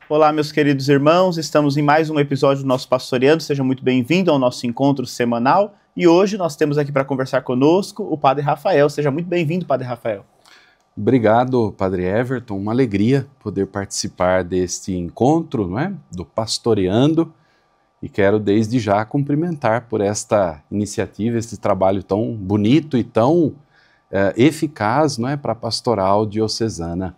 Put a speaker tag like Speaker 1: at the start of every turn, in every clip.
Speaker 1: Olá, meus queridos irmãos, estamos em mais um episódio do nosso Pastoreando, seja muito bem-vindo ao nosso encontro semanal e hoje nós temos aqui para conversar conosco o Padre Rafael, seja muito bem-vindo, Padre Rafael.
Speaker 2: Obrigado, Padre Everton, uma alegria poder participar deste encontro, não é? Do Pastoreando, e quero desde já cumprimentar por esta iniciativa, este trabalho tão bonito e tão eficaz, não é? Para a pastoral diocesana.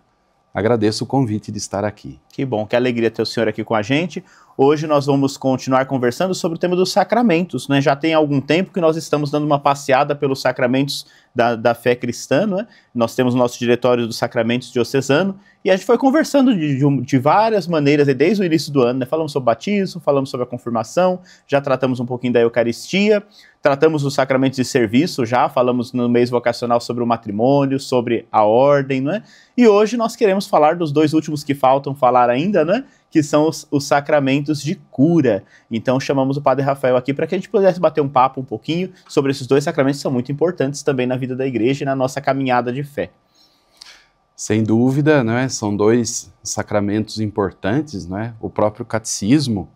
Speaker 2: Agradeço o convite de estar aqui.
Speaker 1: Que bom, que alegria ter o senhor aqui com a gente. Hoje nós vamos continuar conversando sobre o tema dos sacramentos, né? Já tem algum tempo que nós estamos dando uma passeada pelos sacramentos da fé cristã, né? Nós temos o nosso diretório dos sacramentos diocesano e a gente foi conversando de várias maneiras desde o início do ano, né? Falamos sobre o batismo, falamos sobre a confirmação, já tratamos um pouquinho da Eucaristia, tratamos dos sacramentos de serviço, já falamos no mês vocacional sobre o matrimônio, sobre a ordem, né? E hoje nós queremos falar dos dois últimos que faltam falar ainda, né? Que são os sacramentos de cura. Então chamamos o Padre Rafael aqui para que a gente pudesse bater um papo um pouquinho sobre esses dois sacramentos que são muito importantes também na vida da igreja e na nossa caminhada de fé.
Speaker 2: Sem dúvida, né? São dois sacramentos importantes, né? O próprio catecismo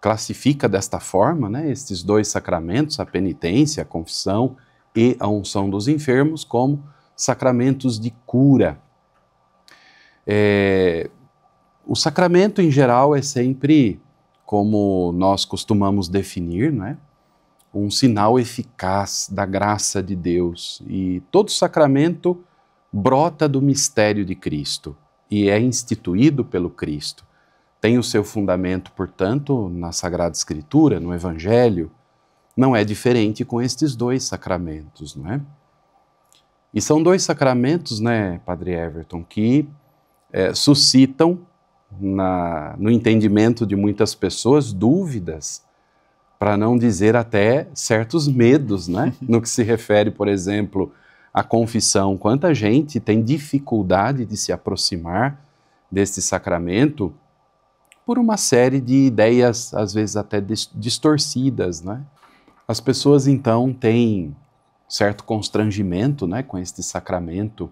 Speaker 2: classifica desta forma, né? Estes dois sacramentos, a penitência, a confissão e a unção dos enfermos, como sacramentos de cura. O sacramento, em geral, é sempre, como nós costumamos definir, não é? Um sinal eficaz da graça de Deus. E todo sacramento brota do mistério de Cristo e é instituído pelo Cristo. Tem o seu fundamento, portanto, na Sagrada Escritura, no Evangelho. Não é diferente com estes dois sacramentos, não é? E são dois sacramentos, né, Padre Everton, que suscitam no entendimento de muitas pessoas dúvidas, para não dizer até certos medos, né? No que se refere, por exemplo, à confissão. Quanta gente tem dificuldade de se aproximar deste sacramento por uma série de ideias, às vezes até distorcidas, né? As pessoas então têm certo constrangimento, né, com este sacramento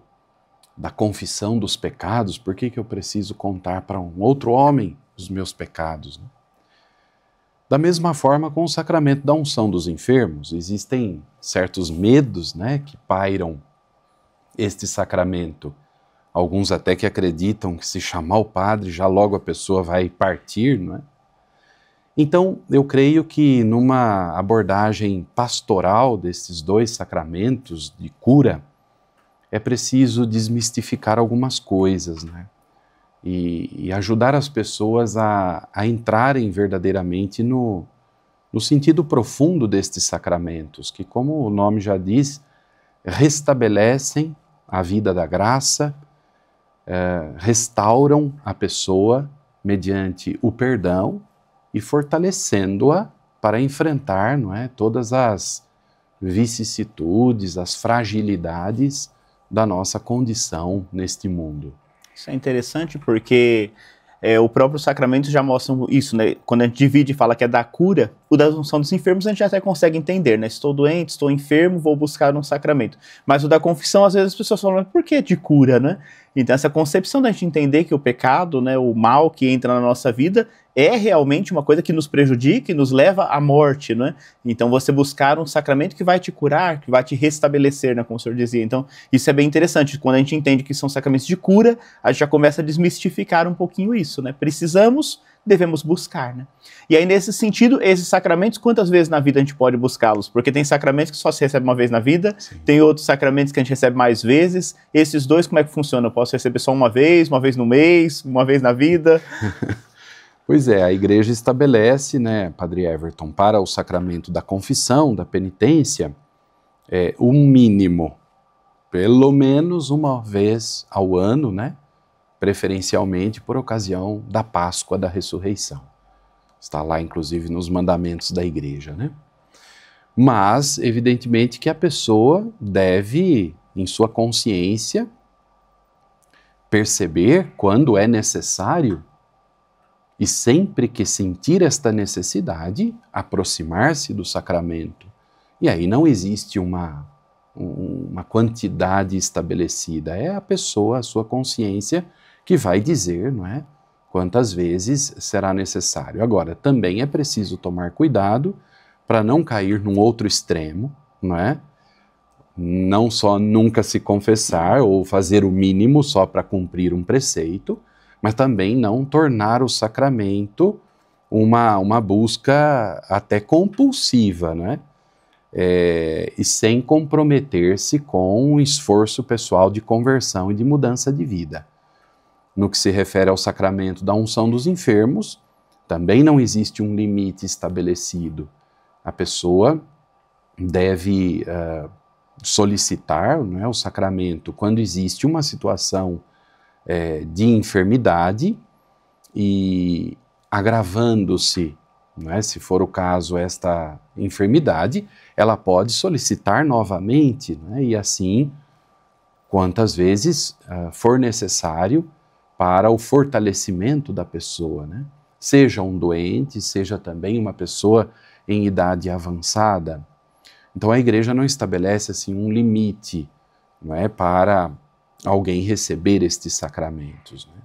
Speaker 2: da confissão dos pecados. Por que eu preciso contar para um outro homem os meus pecados, né? Da mesma forma com o sacramento da unção dos enfermos, existem certos medos, né, que pairam este sacramento. Alguns até que acreditam que se chamar o padre, já logo a pessoa vai partir, não é? Então, eu creio que numa abordagem pastoral desses dois sacramentos de cura, é preciso desmistificar algumas coisas, né? E ajudar as pessoas a entrarem verdadeiramente no sentido profundo destes sacramentos, que, como o nome já diz, restabelecem a vida da graça, restauram a pessoa mediante o perdão e fortalecendo-a para enfrentar, não é, todas as vicissitudes, as fragilidades da nossa condição neste mundo.
Speaker 1: Isso é interessante porque o próprio sacramento já mostra isso, né? Quando a gente divide e fala que é da cura, o da unção dos enfermos a gente até consegue entender, né? Estou doente, estou enfermo, vou buscar um sacramento. Mas o da confissão, às vezes as pessoas falam, mas por que de cura, né? Então essa concepção da gente entender que o pecado, né, o mal que entra na nossa vida, é realmente uma coisa que nos prejudica e nos leva à morte, né? Então você buscar um sacramento que vai te curar, que vai te restabelecer, né, como o senhor dizia. Então isso é bem interessante. Quando a gente entende que são sacramentos de cura, a gente já começa a desmistificar um pouquinho isso, né? Precisamos, devemos buscar, né? E aí nesse sentido, esses sacramentos, quantas vezes na vida a gente pode buscá-los? Porque tem sacramentos que só se recebe uma vez na vida, sim, tem outros sacramentos que a gente recebe mais vezes. Esses dois, como é que funciona? Eu posso receber só uma vez no mês, uma vez na vida?
Speaker 2: Pois é, a Igreja estabelece, né, Padre Everton, para o sacramento da confissão, da penitência, um mínimo, pelo menos uma vez ao ano, né, preferencialmente por ocasião da Páscoa da Ressurreição. Está lá, inclusive, nos mandamentos da Igreja, né? Mas, evidentemente, que a pessoa deve, em sua consciência, perceber quando é necessário e sempre que sentir esta necessidade, aproximar-se do sacramento. E aí não existe uma quantidade estabelecida, é a pessoa, a sua consciência, que vai dizer, não é, quantas vezes será necessário. Agora, também é preciso tomar cuidado para não cair num outro extremo, não é? Não só nunca se confessar ou fazer o mínimo só para cumprir um preceito, mas também não tornar o sacramento uma busca até compulsiva, né? E sem comprometer-se com um esforço pessoal de conversão e de mudança de vida. No que se refere ao sacramento da unção dos enfermos, também não existe um limite estabelecido. A pessoa deve solicitar, não é, o sacramento quando existe uma situação de enfermidade e agravando-se, não é, se for o caso, esta enfermidade, ela pode solicitar novamente, não é, e assim, quantas vezes for necessário para o fortalecimento da pessoa, né? Seja um doente, seja também uma pessoa em idade avançada. Então a Igreja não estabelece assim um limite, não é, para alguém receber estes sacramentos, né?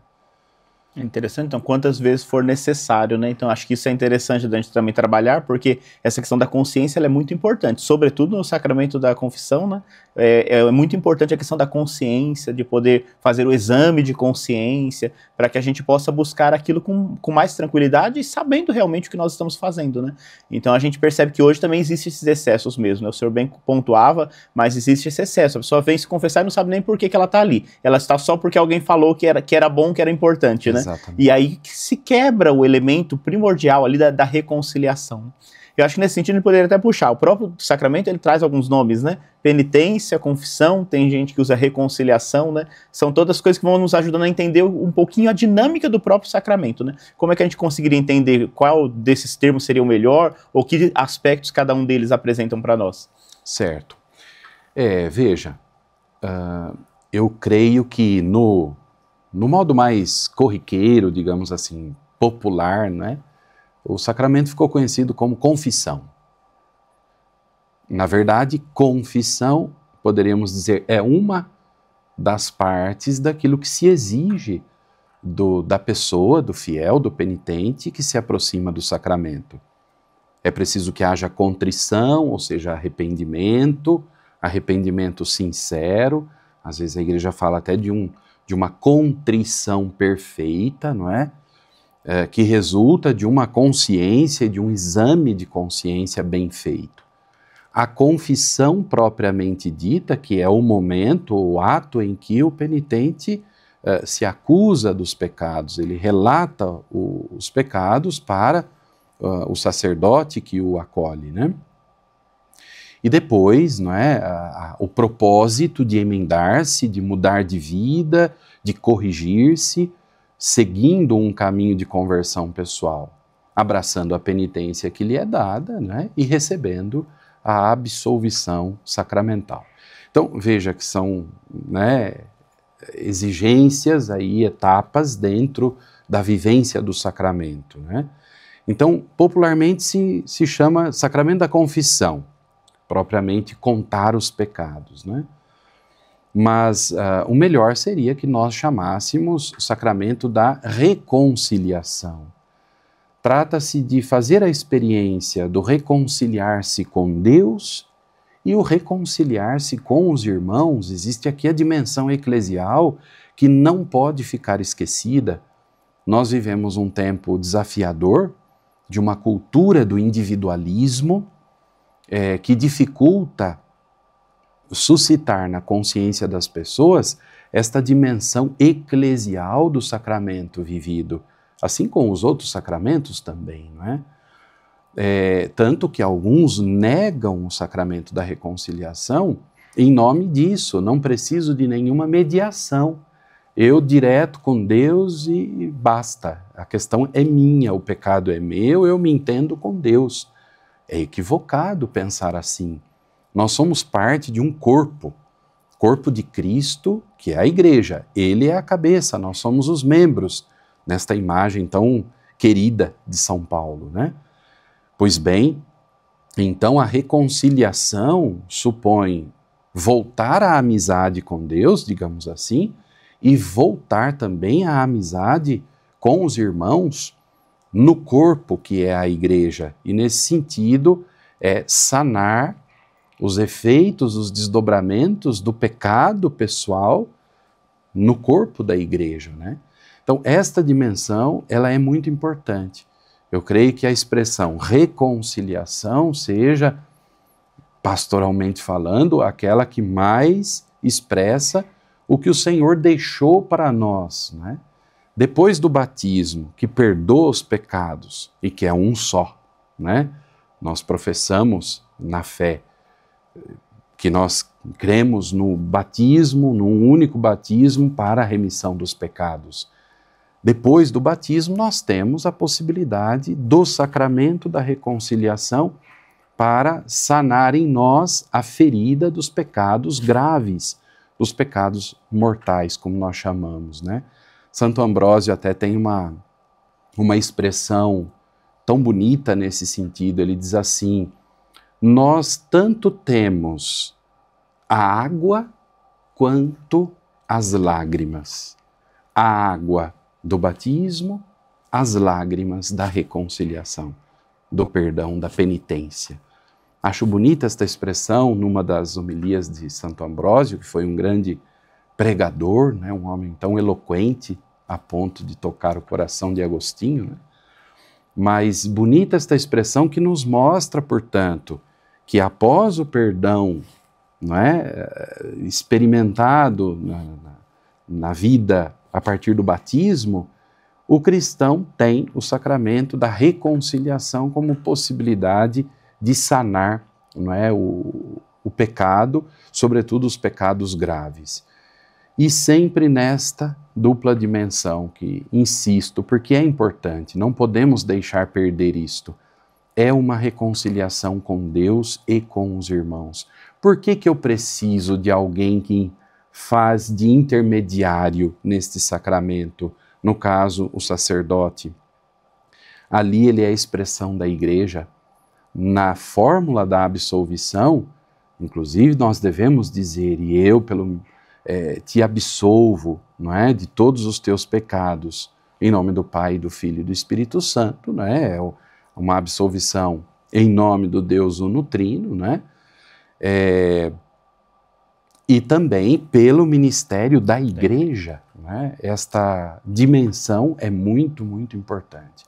Speaker 1: É interessante, então, quantas vezes for necessário, né? Então, acho que isso é interessante da gente também trabalhar, porque essa questão da consciência ela é muito importante, sobretudo no sacramento da confissão, né? É muito importante a questão da consciência, de poder fazer o exame de consciência, para que a gente possa buscar aquilo com mais tranquilidade e sabendo realmente o que nós estamos fazendo, né? Então, a gente percebe que hoje também existem esses excessos mesmo, né? O senhor bem pontuava, mas existe esse excesso. A pessoa vem se confessar e não sabe nem por que ela está ali. Ela está só porque alguém falou que era bom, que era importante, né?
Speaker 2: Exatamente.
Speaker 1: E aí que se quebra o elemento primordial ali da reconciliação. Eu acho que nesse sentido ele poderia até puxar. O próprio sacramento ele traz alguns nomes, né? Penitência, confissão, tem gente que usa reconciliação, né? São todas coisas que vão nos ajudando a entender um pouquinho a dinâmica do próprio sacramento, né? Como é que a gente conseguiria entender qual desses termos seria o melhor ou que aspectos cada um deles apresentam para nós?
Speaker 2: Certo. Veja, eu creio que no modo mais corriqueiro, digamos assim, popular, né, o sacramento ficou conhecido como confissão. Na verdade, confissão, poderíamos dizer, é uma das partes daquilo que se exige da pessoa, do fiel, do penitente, que se aproxima do sacramento. É preciso que haja contrição, ou seja, arrependimento sincero. Às vezes a igreja fala até de uma contrição perfeita, não é? Que resulta de uma consciência, de um exame de consciência bem feito. A confissão propriamente dita, que é o momento, o ato em que o penitente se acusa dos pecados, ele relata os pecados para o sacerdote que o acolhe, né? E depois, não é, o propósito de emendar-se, de mudar de vida, de corrigir-se, seguindo um caminho de conversão pessoal, abraçando a penitência que lhe é dada, né, e recebendo a absolvição sacramental. Então, veja que são, né, exigências, aí, etapas dentro da vivência do sacramento, né? Então, popularmente se chama sacramento da confissão, propriamente contar os pecados, né? Mas o melhor seria que nós chamássemos o sacramento da reconciliação. Trata-se de fazer a experiência do reconciliar-se com Deus e o reconciliar-se com os irmãos. Existe aqui a dimensão eclesial que não pode ficar esquecida. Nós vivemos um tempo desafiador, de uma cultura do individualismo, que dificulta suscitar na consciência das pessoas esta dimensão eclesial do sacramento vivido, assim como os outros sacramentos também, não é? Tanto que alguns negam o sacramento da reconciliação em nome disso, não preciso de nenhuma mediação. Eu direto com Deus e basta. A questão é minha, o pecado é meu, eu me entendo com Deus. É equivocado pensar assim. Nós somos parte de um corpo de Cristo, que é a igreja. Ele é a cabeça, nós somos os membros, nesta imagem tão querida de São Paulo, né? Pois bem, então a reconciliação supõe voltar à amizade com Deus, digamos assim, e voltar também à amizade com os irmãos no corpo que é a igreja. E nesse sentido, sanar os efeitos, os desdobramentos do pecado pessoal no corpo da igreja, né? Então, esta dimensão, ela é muito importante. Eu creio que a expressão reconciliação seja, pastoralmente falando, aquela que mais expressa o que o Senhor deixou para nós, né? Depois do batismo, que perdoa os pecados e que é um só, né? Nós professamos na fé que nós cremos no batismo, num único batismo para a remissão dos pecados. Depois do batismo, nós temos a possibilidade do sacramento da reconciliação para sanar em nós a ferida dos pecados graves, dos pecados mortais, como nós chamamos, né? Santo Ambrósio até tem uma expressão tão bonita nesse sentido. Ele diz assim: nós tanto temos a água quanto as lágrimas. A água do batismo, as lágrimas da reconciliação, do perdão, da penitência. Acho bonita esta expressão numa das homilias de Santo Ambrósio, que foi um grande pregador, né, um homem tão eloquente a ponto de tocar o coração de Agostinho, né? Mas bonita esta expressão que nos mostra, portanto, que após o perdão, não é, experimentado na vida a partir do batismo, o cristão tem o sacramento da reconciliação como possibilidade de sanar, não é, o pecado, sobretudo os pecados graves. E sempre nesta dupla dimensão que insisto, porque é importante, não podemos deixar perder isto. É uma reconciliação com Deus e com os irmãos. Por que eu preciso de alguém que faz de intermediário neste sacramento? No caso, o sacerdote. Ali ele é a expressão da igreja. Na fórmula da absolvição, inclusive nós devemos dizer, e eu te absolvo, não é, de todos os teus pecados, em nome do Pai, do Filho e do Espírito Santo, não é? Uma absolvição em nome do Deus uno-trino, né? E também pelo ministério da igreja, né? Esta dimensão é muito, muito importante.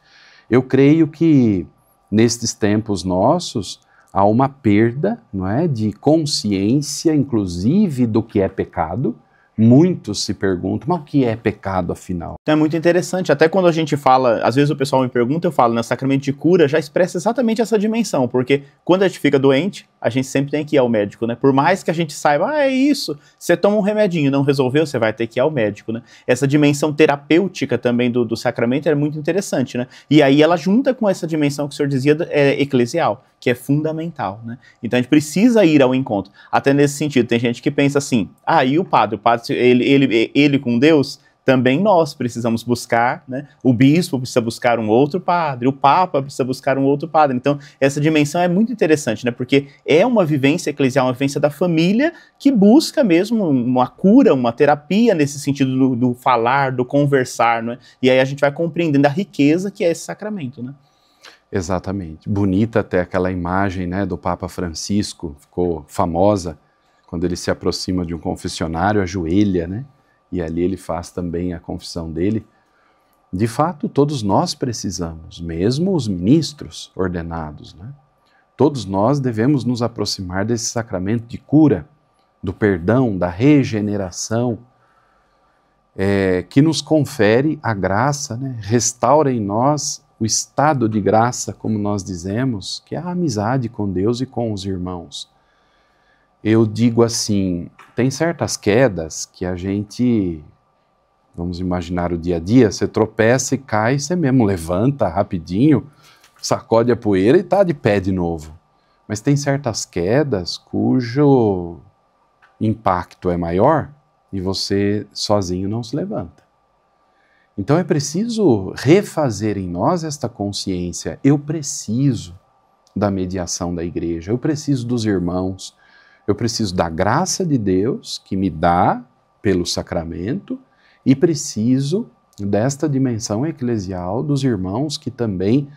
Speaker 2: Eu creio que nestes tempos nossos há uma perda, não é, de consciência, inclusive do que é pecado. Muitos se perguntam, mas o que é pecado afinal?
Speaker 1: Então é muito interessante, até quando a gente fala, às vezes o pessoal me pergunta, eu falo, no sacramento de cura já expressa exatamente essa dimensão, porque quando a gente fica doente, a gente sempre tem que ir ao médico, né? Por mais que a gente saiba, é isso, você toma um remedinho, não resolveu, você vai ter que ir ao médico, né? Essa dimensão terapêutica também do sacramento é muito interessante, né? E aí ela junta com essa dimensão que o senhor dizia eclesial, que é fundamental, né? Então a gente precisa ir ao encontro. Até nesse sentido, tem gente que pensa assim, e o padre, ele com Deus, também nós precisamos buscar, né? O bispo precisa buscar um outro padre, o papa precisa buscar um outro padre. Então essa dimensão é muito interessante, né? Porque é uma vivência eclesial, uma vivência da família que busca mesmo uma cura, uma terapia nesse sentido do falar, do conversar, né? E aí a gente vai compreendendo a riqueza que é esse sacramento, né?
Speaker 2: Exatamente. Bonita até aquela imagem, né, do Papa Francisco, ficou famosa, quando ele se aproxima de um confessionário, ajoelha, né, e ali ele faz também a confissão dele. De fato, todos nós precisamos, mesmo os ministros ordenados, né? Todos nós devemos nos aproximar desse sacramento de cura, do perdão, da regeneração, que nos confere a graça, né, restaura em nós o estado de graça, como nós dizemos, que é a amizade com Deus e com os irmãos. Eu digo assim, tem certas quedas que a gente, vamos imaginar o dia a dia, você tropeça e cai, você mesmo levanta rapidinho, sacode a poeira e está de pé de novo. Mas tem certas quedas cujo impacto é maior e você sozinho não se levanta. Então é preciso refazer em nós esta consciência. Eu preciso da mediação da igreja, eu preciso dos irmãos, eu preciso da graça de Deus que me dá pelo sacramento E preciso desta dimensão eclesial dos irmãos que também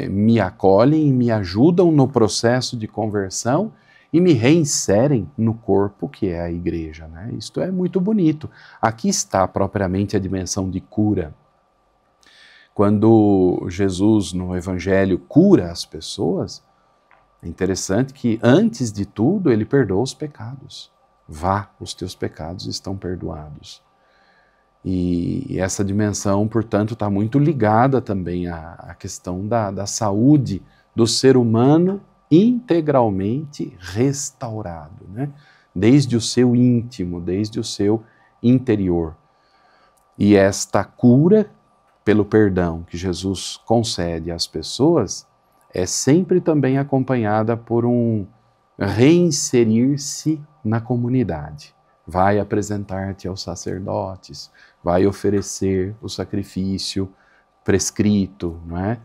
Speaker 2: me acolhem e me ajudam no processo de conversão e me reinserem no corpo que é a igreja, né? Isto é muito bonito. Aqui está propriamente a dimensão de cura. Quando Jesus, no Evangelho, cura as pessoas, é interessante que, antes de tudo, ele perdoa os pecados. Vá, os teus pecados estão perdoados. E essa dimensão, portanto, está muito ligada também à questão da saúde do ser humano integralmente restaurado, né? Desde o seu íntimo, desde o seu interior. E esta cura pelo perdão que Jesus concede às pessoas é sempre também acompanhada por um reinserir-se na comunidade. Vai apresentar-te aos sacerdotes, vai oferecer o sacrifício prescrito, não é?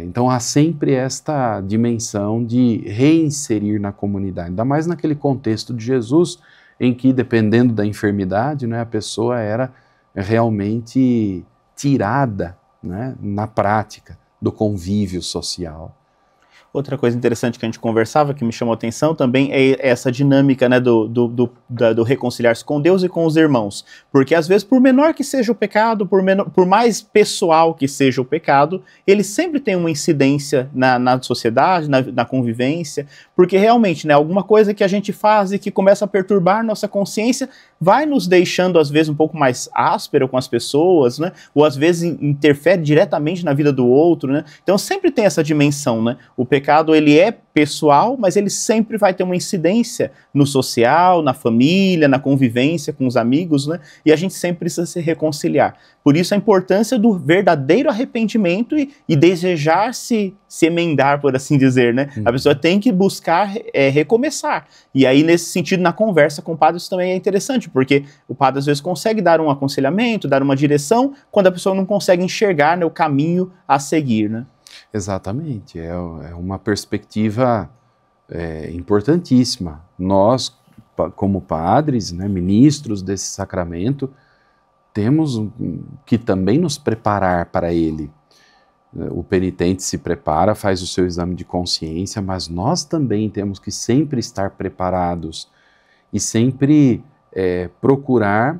Speaker 2: Então há sempre esta dimensão de reinserir na comunidade, ainda mais naquele contexto de Jesus, em que, dependendo da enfermidade, né, a pessoa era realmente tirada, né, na prática do convívio social.
Speaker 1: Outra coisa interessante que a gente conversava, que me chamou a atenção também, é essa dinâmica, né, do reconciliar-se com Deus e com os irmãos. Porque às vezes, por menor que seja o pecado, por mais pessoal que seja o pecado, ele sempre tem uma incidência na sociedade, na convivência, porque realmente, né, alguma coisa que a gente faz e que começa a perturbar nossa consciência vai nos deixando, às vezes, um pouco mais áspero com as pessoas, né, ou às vezes interfere diretamente na vida do outro, né? Então sempre tem essa dimensão, né? O pecado, ele é pessoal, mas ele sempre vai ter uma incidência no social, na família, na convivência com os amigos, né? E a gente sempre precisa se reconciliar. Por isso a importância do verdadeiro arrependimento e desejar se emendar, por assim dizer, né? A pessoa tem que buscar recomeçar. E aí, nesse sentido, na conversa com o padre, isso também é interessante, porque o padre às vezes consegue dar um aconselhamento, dar uma direção, quando a pessoa não consegue enxergar, né, o caminho a seguir, né?
Speaker 2: Exatamente, é uma perspectiva importantíssima. Nós, como padres, né, ministros desse sacramento, temos que também nos preparar para ele. O penitente se prepara, faz o seu exame de consciência, mas nós também temos que sempre estar preparados e sempre procurar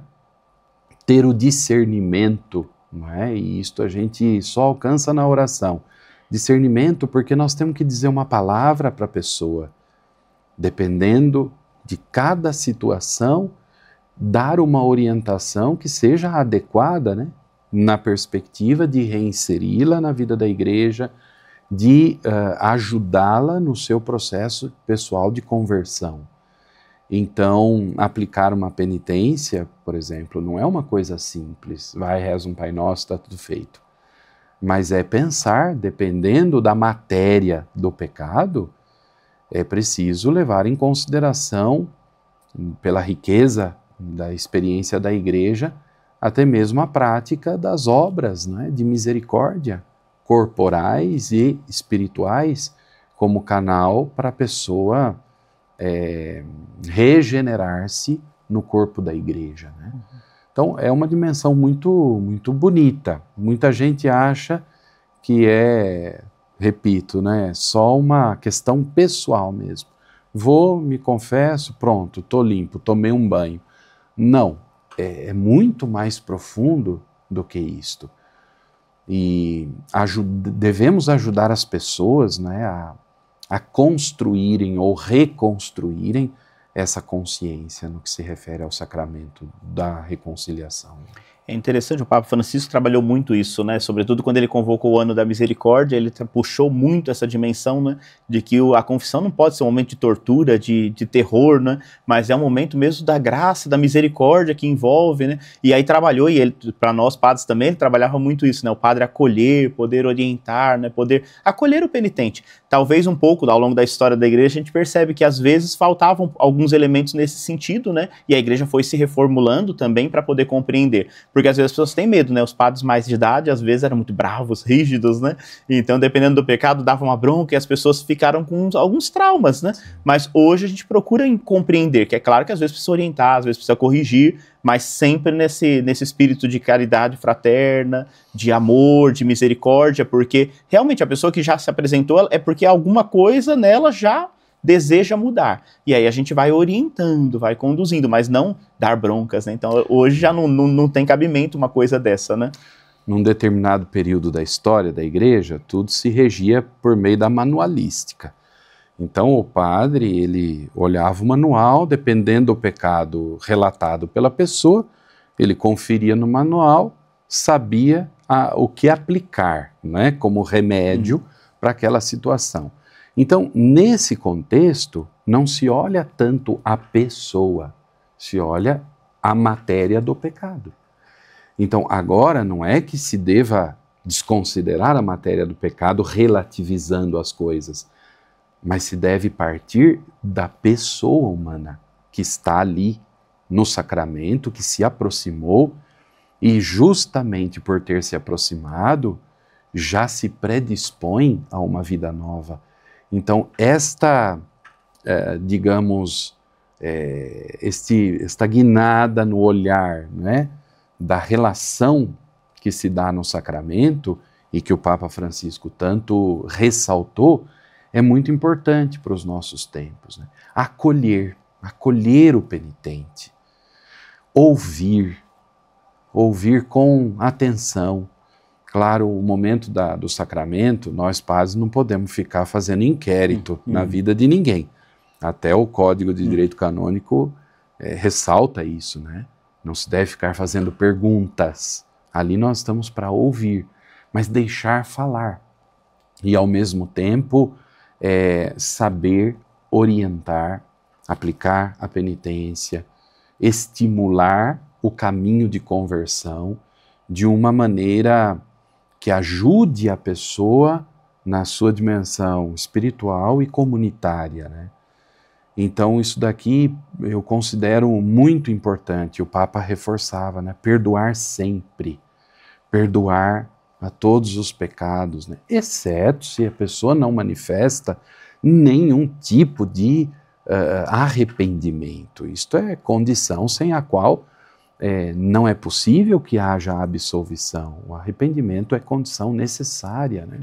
Speaker 2: ter o discernimento, não é? E isto a gente só alcança na oração. Discernimento porque nós temos que dizer uma palavra para a pessoa, dependendo de cada situação, dar uma orientação que seja adequada, né? Na perspectiva de reinseri-la na vida da igreja, de ajudá-la no seu processo pessoal de conversão. Então, aplicar uma penitência, por exemplo, não é uma coisa simples. Vai, reza um Pai Nosso, está tudo feito. Mas é pensar, dependendo da matéria do pecado, é preciso levar em consideração, pela riqueza da experiência da igreja, até mesmo a prática das obras, né, de misericórdia, corporais e espirituais, como canal para a pessoa regenerar-se no corpo da igreja, né? Então é uma dimensão muito, muito bonita. Muita gente acha que repito, né, só uma questão pessoal mesmo. Vou, me confesso, pronto, estou limpo, tomei um banho. Não, é muito mais profundo do que isto. E devemos ajudar as pessoas, né, a construírem ou reconstruírem essa consciência no que se refere ao sacramento da reconciliação.
Speaker 1: É interessante, o Papa Francisco trabalhou muito isso, né? Sobretudo quando ele convocou o Ano da Misericórdia, ele puxou muito essa dimensão, né? De que a confissão não pode ser um momento de tortura, de terror, né? Mas é um momento mesmo da graça, da misericórdia que envolve, né? E aí trabalhou, e ele, para nós padres também, ele trabalhava muito isso, né? O padre acolher, poder orientar, né? Poder acolher o penitente. Talvez um pouco, ao longo da história da igreja, a gente percebe que às vezes faltavam alguns elementos nesse sentido, né? E a igreja foi se reformulando também para poder compreender. Porque às vezes as pessoas têm medo, né? Os padres mais de idade, às vezes, eram muito bravos, rígidos, né? Então, dependendo do pecado, dava uma bronca e as pessoas ficaram com alguns traumas, né? Mas hoje a gente procura compreender, que é claro que às vezes precisa orientar, às vezes precisa corrigir, mas sempre nesse espírito de caridade fraterna, de amor, de misericórdia, porque realmente a pessoa que já se apresentou é porque alguma coisa nela já deseja mudar. E aí a gente vai orientando, vai conduzindo, mas não dar broncas, né? Então hoje já não tem cabimento uma coisa dessa, né?
Speaker 2: Num determinado período da história da igreja, tudo se regia por meio da manualística. Então o padre, ele olhava o manual, dependendo do pecado relatado pela pessoa, ele conferia no manual, sabia o que aplicar, né, como remédio para aquela situação. Então, nesse contexto, não se olha tanto a pessoa, se olha a matéria do pecado. Então, agora não é que se deva desconsiderar a matéria do pecado relativizando as coisas, mas se deve partir da pessoa humana que está ali no sacramento, que se aproximou e justamente por ter se aproximado, já se predispõe a uma vida nova. Então, esta guinada no olhar, né, da relação que se dá no sacramento e que o Papa Francisco tanto ressaltou, é muito importante para os nossos tempos, né? Acolher o penitente, ouvir com atenção. Claro, o momento do sacramento, nós padres não podemos ficar fazendo inquérito na vida de ninguém. Até o Código de Direito Canônico ressalta isso, né? Não se deve ficar fazendo perguntas. Ali nós estamos para ouvir, mas deixar falar. E ao mesmo tempo, saber orientar, aplicar a penitência, estimular o caminho de conversão de uma maneira que ajude a pessoa na sua dimensão espiritual e comunitária, né? Então isso daqui eu considero muito importante. O Papa reforçava, né? Perdoar sempre, perdoar a todos os pecados, né? Exceto se a pessoa não manifesta nenhum tipo de arrependimento. Isto é condição sem a qual não é possível que haja absolvição. O arrependimento é condição necessária, né?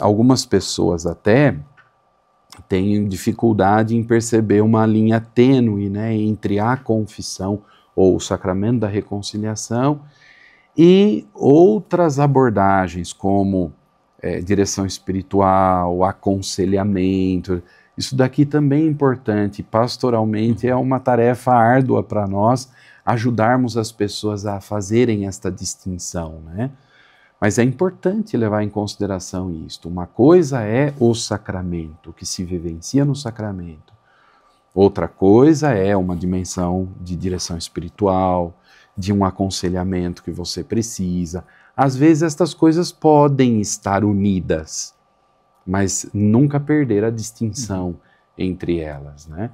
Speaker 2: Algumas pessoas até têm dificuldade em perceber uma linha tênue, né, entre a confissão ou o sacramento da reconciliação e outras abordagens como direção espiritual, aconselhamento. Isso daqui também é importante. Pastoralmente é uma tarefa árdua para nós ajudarmos as pessoas a fazerem esta distinção, né? Mas é importante levar em consideração isto. Uma coisa é o sacramento, o que se vivencia no sacramento. Outra coisa é uma dimensão de direção espiritual, de um aconselhamento que você precisa. Às vezes estas coisas podem estar unidas, mas nunca perder a distinção entre elas, né?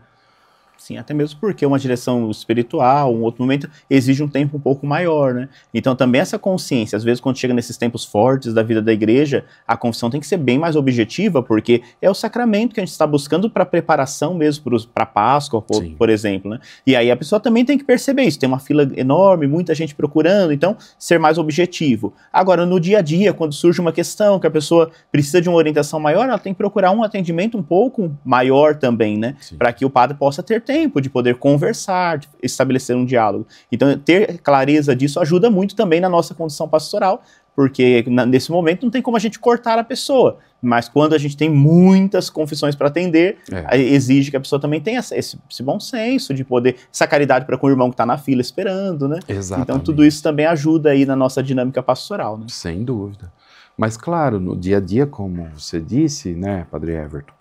Speaker 1: Sim, até mesmo porque uma direção espiritual, um outro momento, exige um tempo um pouco maior, né? Então também essa consciência, às vezes quando chega nesses tempos fortes da vida da igreja, a confissão tem que ser bem mais objetiva, porque é o sacramento que a gente está buscando para preparação mesmo para a Páscoa, por exemplo, né? E aí a pessoa também tem que perceber isso, tem uma fila enorme, muita gente procurando, então ser mais objetivo. Agora, no dia a dia, quando surge uma questão que a pessoa precisa de uma orientação maior, ela tem que procurar um atendimento um pouco maior também, né? Para que o padre possa ter tempo de poder conversar, de estabelecer um diálogo. Então, ter clareza disso ajuda muito também na nossa condição pastoral, porque nesse momento não tem como a gente cortar a pessoa, mas quando a gente tem muitas confissões para atender, exige que a pessoa também tenha esse bom senso de poder, essa caridade para com o irmão que está na fila esperando, né?
Speaker 2: Exatamente.
Speaker 1: Então, tudo isso também ajuda aí na nossa dinâmica pastoral, né?
Speaker 2: Sem dúvida. Mas, claro, no dia a dia, como você disse, né, Padre Everton,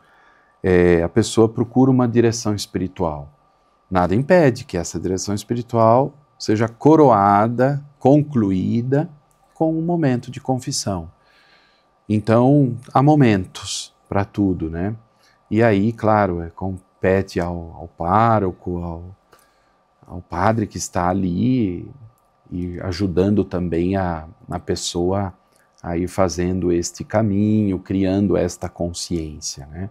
Speaker 2: a pessoa procura uma direção espiritual. Nada impede que essa direção espiritual seja coroada, concluída com um momento de confissão. Então, há momentos para tudo, né? E aí, claro, compete ao pároco, ao padre que está ali e ajudando também a pessoa a ir fazendo este caminho, criando esta consciência, né?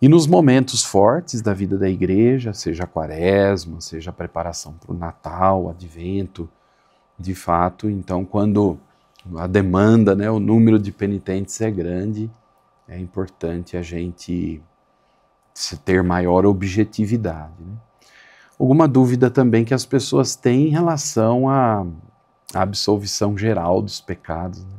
Speaker 2: E nos momentos fortes da vida da igreja, seja a quaresma, seja a preparação para o Natal, o Advento, de fato, então quando a demanda, né, o número de penitentes é grande, é importante a gente ter maior objetividade, né? Alguma dúvida também que as pessoas têm em relação à absolvição geral dos pecados, né?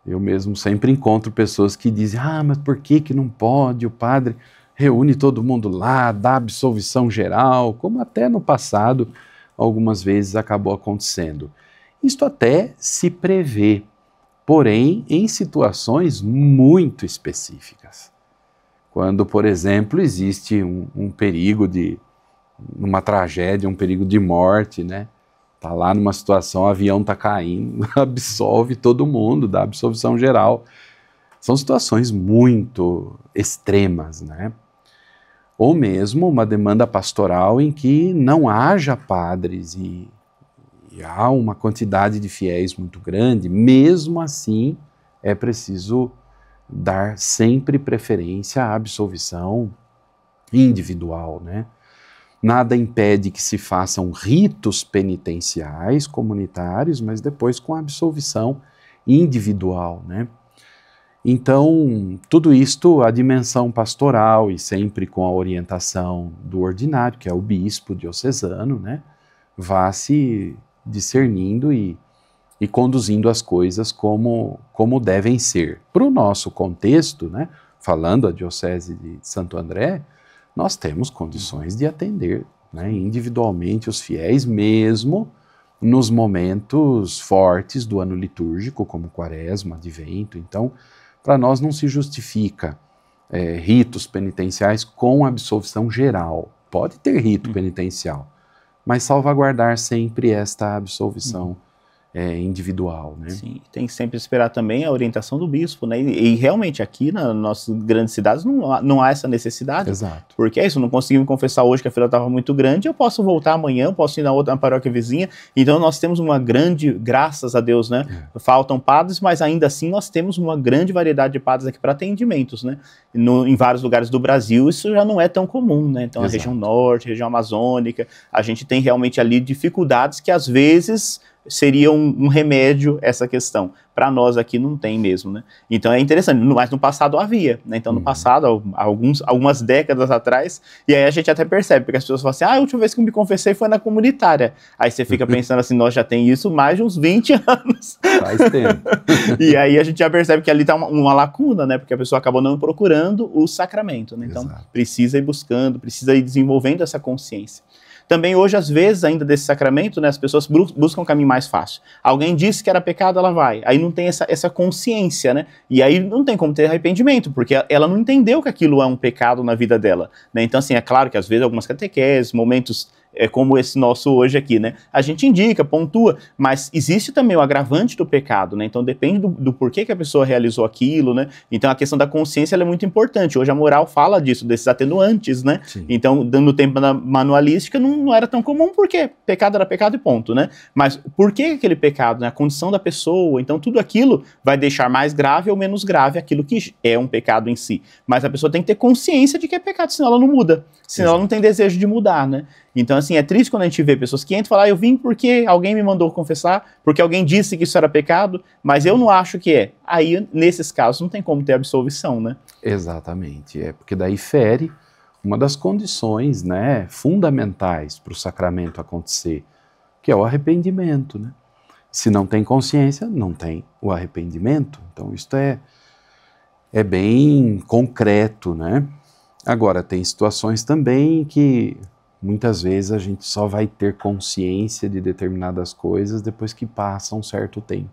Speaker 2: Eu mesmo sempre encontro pessoas que dizem, mas por que não pode? O padre reúne todo mundo lá, dá absolvição geral, como até no passado algumas vezes acabou acontecendo. Isto até se prevê, porém em situações muito específicas. Quando, por exemplo, existe um perigo uma tragédia, um perigo de morte, né? Está lá numa situação, o avião está caindo, absolve todo mundo, dá absolvição geral. São situações muito extremas, né? Ou mesmo uma demanda pastoral em que não haja padres e há uma quantidade de fiéis muito grande, mesmo assim é preciso dar sempre preferência à absolvição individual, né? Nada impede que se façam ritos penitenciais comunitários, mas depois com a absolvição individual, né? Então, tudo isto, a dimensão pastoral e sempre com a orientação do ordinário, que é o bispo diocesano, né? Vá se discernindo e conduzindo as coisas como devem ser. Para o nosso contexto, né? Falando a Diocese de Santo André, nós temos condições de atender, né, individualmente os fiéis, mesmo nos momentos fortes do ano litúrgico, como Quaresma, Advento. Então, para nós não se justifica ritos penitenciais com absolvição geral. Pode ter rito penitencial, mas salvaguardar sempre esta absolvição individual, né?
Speaker 1: Sim, tem que sempre esperar também a orientação do bispo, né? E realmente aqui nas nossas grandes cidades não há essa necessidade.
Speaker 2: Exato.
Speaker 1: Porque é isso, não consegui me confessar hoje que a fila estava muito grande, eu posso voltar amanhã, eu posso ir na paróquia vizinha. Então nós temos uma grande, graças a Deus, né? Faltam padres, mas ainda assim nós temos uma grande variedade de padres aqui para atendimentos, né? Em vários lugares do Brasil isso já não é tão comum, né? Então
Speaker 2: Exato.
Speaker 1: A região norte, a região amazônica, a gente tem realmente ali dificuldades que às vezes seria um remédio essa questão. Para nós aqui não tem mesmo, né? Então é interessante, mas no passado havia, né? Então no passado, algumas décadas atrás, e aí a gente até percebe, porque as pessoas falam assim, a última vez que eu me confessei foi na comunitária. Aí você fica pensando assim, nós já tem isso mais de uns 20 anos.
Speaker 2: Faz tempo.
Speaker 1: E aí a gente já percebe que ali está uma lacuna, né? Porque a pessoa acabou não procurando o sacramento, né? Então precisa ir buscando, precisa ir desenvolvendo essa consciência. Também hoje, às vezes, ainda desse sacramento, né, as pessoas buscam um caminho mais fácil. Alguém disse que era pecado, ela vai. Aí não tem essa consciência, né? E aí não tem como ter arrependimento, porque ela não entendeu que aquilo é um pecado na vida dela, né? Então, assim, é claro que às vezes algumas catequeses, momentos como esse nosso hoje aqui, né? A gente indica, pontua, mas existe também o agravante do pecado, né? Então depende do porquê que a pessoa realizou aquilo, né? Então a questão da consciência ela é muito importante. Hoje a moral fala disso, desses atenuantes, né? Sim. Então, no tempo da manualística não era tão comum, porque pecado era pecado e ponto, né? Mas por que aquele pecado, né? A condição da pessoa, então tudo aquilo vai deixar mais grave ou menos grave aquilo que é um pecado em si. Mas a pessoa tem que ter consciência de que é pecado, senão ela não muda, senão ela não tem desejo de mudar, né? Então, assim, é triste quando a gente vê pessoas que entram e falam, eu vim porque alguém me mandou confessar, porque alguém disse que isso era pecado, mas eu não acho que é. Aí, nesses casos, não tem como ter absolvição, né?
Speaker 2: Exatamente, porque daí fere uma das condições, né, fundamentais para o sacramento acontecer, que é o arrependimento, né? Se não tem consciência, não tem o arrependimento. Então, isto é bem concreto, né? Agora, tem situações também que muitas vezes a gente só vai ter consciência de determinadas coisas depois que passa um certo tempo,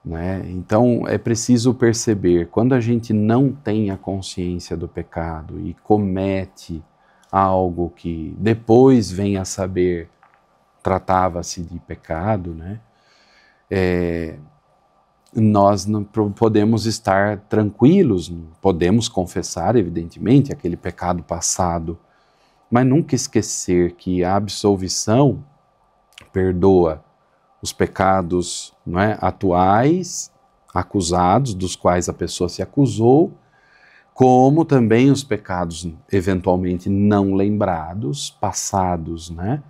Speaker 2: né? Então é preciso perceber, quando a gente não tem a consciência do pecado e comete algo que depois vem a saber tratava-se de pecado, né? Nós não podemos estar tranquilos, podemos confessar, evidentemente, aquele pecado passado, mas nunca esquecer que a absolvição perdoa os pecados, não é, atuais, acusados, dos quais a pessoa se acusou, como também os pecados eventualmente não lembrados, passados, né?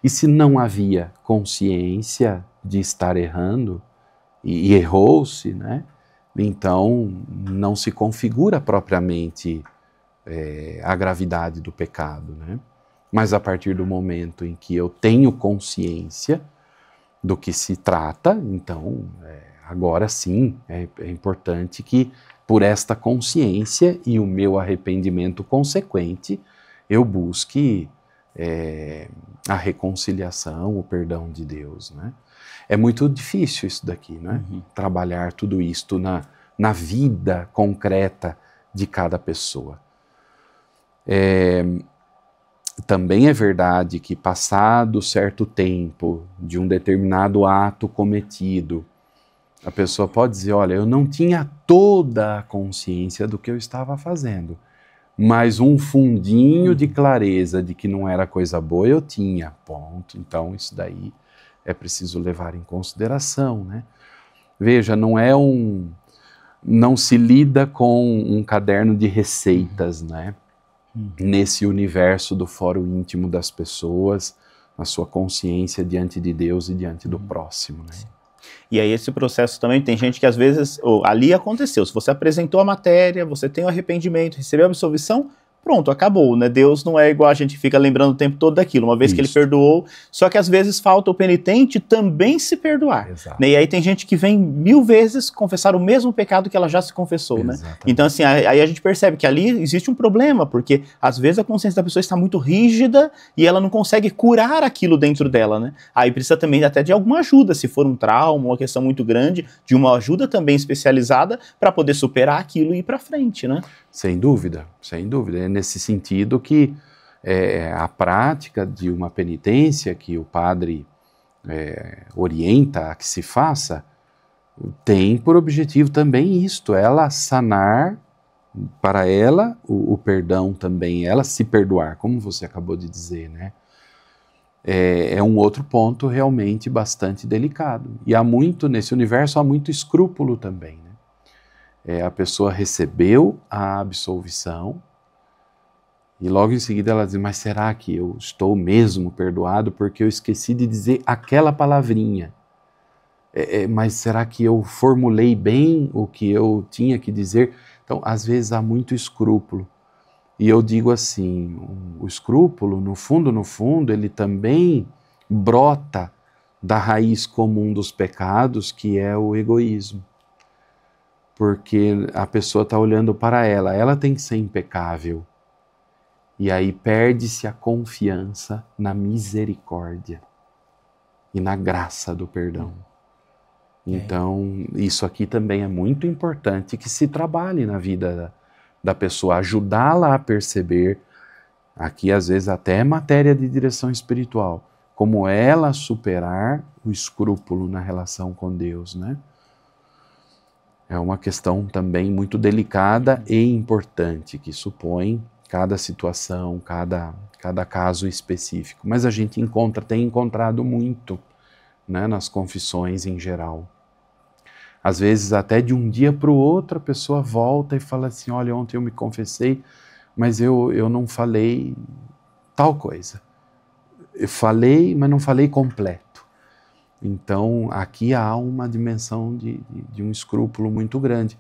Speaker 2: E se não havia consciência de estar errando, e errou-se, né? Então não se configura propriamente a gravidade do pecado, né? Mas a partir do momento em que eu tenho consciência do que se trata, então agora sim é importante que por esta consciência e o meu arrependimento consequente, eu busque a reconciliação, o perdão de Deus, né? É muito difícil isso daqui, né? Trabalhar tudo isto na vida concreta de cada pessoa. Também é verdade que passado certo tempo de um determinado ato cometido, a pessoa pode dizer, olha, eu não tinha toda a consciência do que eu estava fazendo, mas um fundinho de clareza de que não era coisa boa eu tinha, ponto. Então isso daí é preciso levar em consideração, né? Veja, não se lida com um caderno de receitas, né? Nesse universo do fórum íntimo das pessoas, na sua consciência diante de Deus e diante do próximo, né?
Speaker 1: E aí esse processo também, tem gente que às vezes, ali aconteceu, se você apresentou a matéria, você tem o arrependimento, recebeu a absolvição, pronto, acabou, né? Deus não é igual a gente fica lembrando o tempo todo daquilo, uma vez que ele perdoou, só que às vezes falta o penitente também se perdoar. Né? E aí tem gente que vem 1000 vezes confessar o mesmo pecado que ela já se confessou, né? Então assim, aí a gente percebe que ali existe um problema, porque às vezes a consciência da pessoa está muito rígida e ela não consegue curar aquilo dentro dela, né? Aí precisa também até de alguma ajuda, se for um trauma, uma questão muito grande, de uma ajuda também especializada para poder superar aquilo e ir para frente, né?
Speaker 2: Sem dúvida, sem dúvida. É nesse sentido que a prática de uma penitência que o padre orienta a que se faça, tem por objetivo também isto, ela sanar para ela o perdão também, ela se perdoar, como você acabou de dizer, né? É um outro ponto realmente bastante delicado. E nesse universo há muito escrúpulo também, né? A pessoa recebeu a absolvição e logo em seguida ela diz, mas será que eu estou mesmo perdoado porque eu esqueci de dizer aquela palavrinha? Mas será que eu formulei bem o que eu tinha que dizer? Então, às vezes há muito escrúpulo. E eu digo assim, o escrúpulo, no fundo, ele também brota da raiz comum dos pecados, que é o egoísmo. Porque a pessoa está olhando para ela tem que ser impecável. E aí perde-se a confiança na misericórdia e na graça do perdão. Então, isso aqui também é muito importante que se trabalhe na vida da pessoa, ajudá-la a perceber, aqui às vezes até é matéria de direção espiritual, como ela superar o escrúpulo na relação com Deus, né? É uma questão também muito delicada e importante, que supõe cada situação, cada caso específico. Mas a gente tem encontrado muito, né, nas confissões em geral. Às vezes até de um dia para o outro a pessoa volta e fala assim, olha, ontem eu me confessei, mas eu não falei tal coisa. Eu falei, mas não falei completo. Então, aqui há uma dimensão de um escrúpulo muito grande.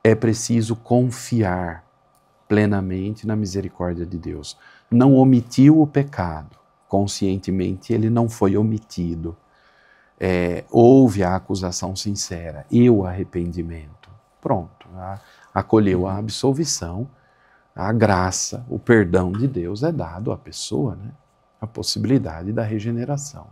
Speaker 2: É preciso confiar plenamente na misericórdia de Deus. Não omitiu o pecado, conscientemente ele não foi omitido. Houve a acusação sincera e o arrependimento. Pronto, acolheu a absolvição, a graça, o perdão de Deus é dado à pessoa, né? A possibilidade da regeneração.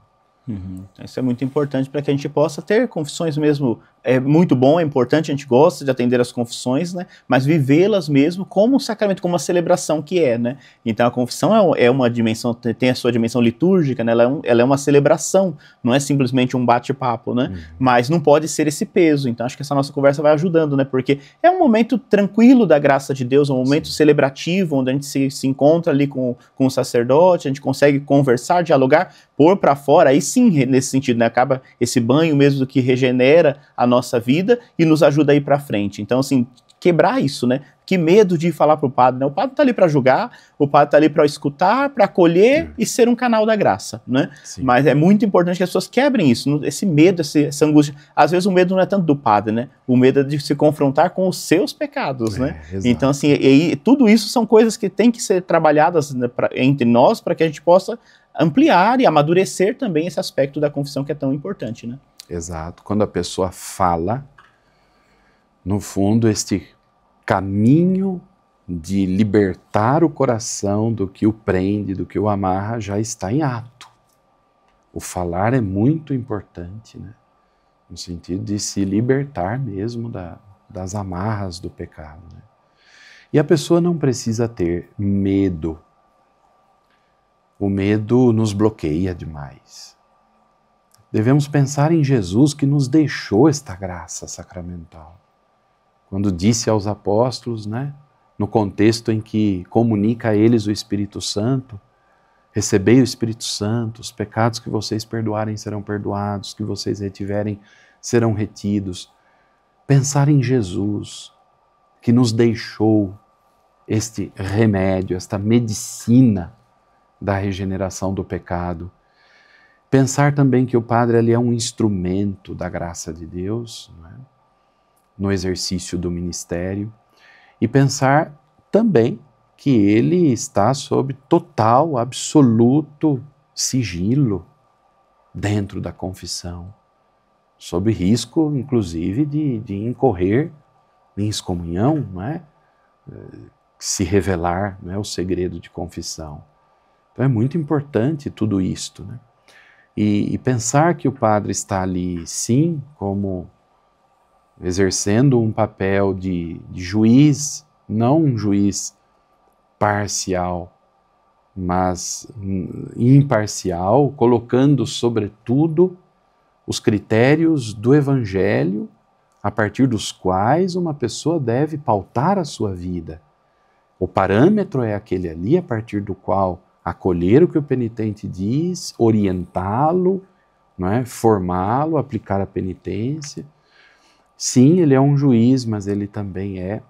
Speaker 1: Isso é muito importante para que a gente possa ter confissões mesmo. É muito bom, é importante, a gente gosta de atender as confissões, né? Mas vivê-las mesmo como um sacramento, como uma celebração que é, né? Então a confissão é uma dimensão, tem a sua dimensão litúrgica, né? Ela é uma celebração, não é simplesmente um bate-papo, né? Mas não pode ser esse peso. Então acho que essa nossa conversa vai ajudando, né? Porque é um momento tranquilo da graça de Deus, um momento celebrativo, onde a gente se encontra ali com o sacerdote, a gente consegue conversar, dialogar, pôr para fora, aí sim, nesse sentido, né? Acaba esse banho mesmo que regenera a nossa vida e nos ajuda a ir para frente. Então, assim, quebrar isso, né? Que medo de falar para o padre, né? O padre está ali para julgar, o padre está ali para escutar, para acolher e ser um canal da graça, né?
Speaker 2: Sim.
Speaker 1: Mas é muito importante que as pessoas quebrem isso, esse medo, essa angústia. Às vezes o medo não é tanto do padre, né? O medo é de se confrontar com os seus pecados, né?
Speaker 2: Exato.
Speaker 1: Então, assim, e tudo isso são coisas que têm que ser trabalhadas, né, entre nós para que a gente possa ampliar e amadurecer também esse aspecto da confissão que é tão importante, né?
Speaker 2: Exato. Quando a pessoa fala, no fundo, este caminho de libertar o coração do que o prende, do que o amarra, já está em ato. O falar é muito importante, né? No sentido de se libertar mesmo das amarras do pecado, né? E a pessoa não precisa ter medo. O medo nos bloqueia demais. Devemos pensar em Jesus que nos deixou esta graça sacramental. Quando disse aos apóstolos, né, no contexto em que comunica a eles o Espírito Santo, recebei o Espírito Santo, os pecados que vocês perdoarem serão perdoados, que vocês retiverem serão retidos. Pensar em Jesus, que nos deixou este remédio, esta medicina da regeneração do pecado. Pensar também que o padre ali é um instrumento da graça de Deus, não é? No exercício do ministério. E pensar também que ele está sob total, absoluto sigilo dentro da confissão, sob risco, inclusive, de incorrer em excomunhão, não é? Se revelar, não é, o segredo de confissão. Então é muito importante tudo isto, né? E pensar que o padre está ali, sim, como exercendo um papel de juiz, não um juiz parcial, mas imparcial, colocando sobretudo os critérios do Evangelho, a partir dos quais uma pessoa deve pautar a sua vida. O parâmetro é aquele ali, a partir do qual acolher o que o penitente diz, orientá-lo, não é? Formá-lo, aplicar a penitência. Sim, ele é um juiz, mas ele também é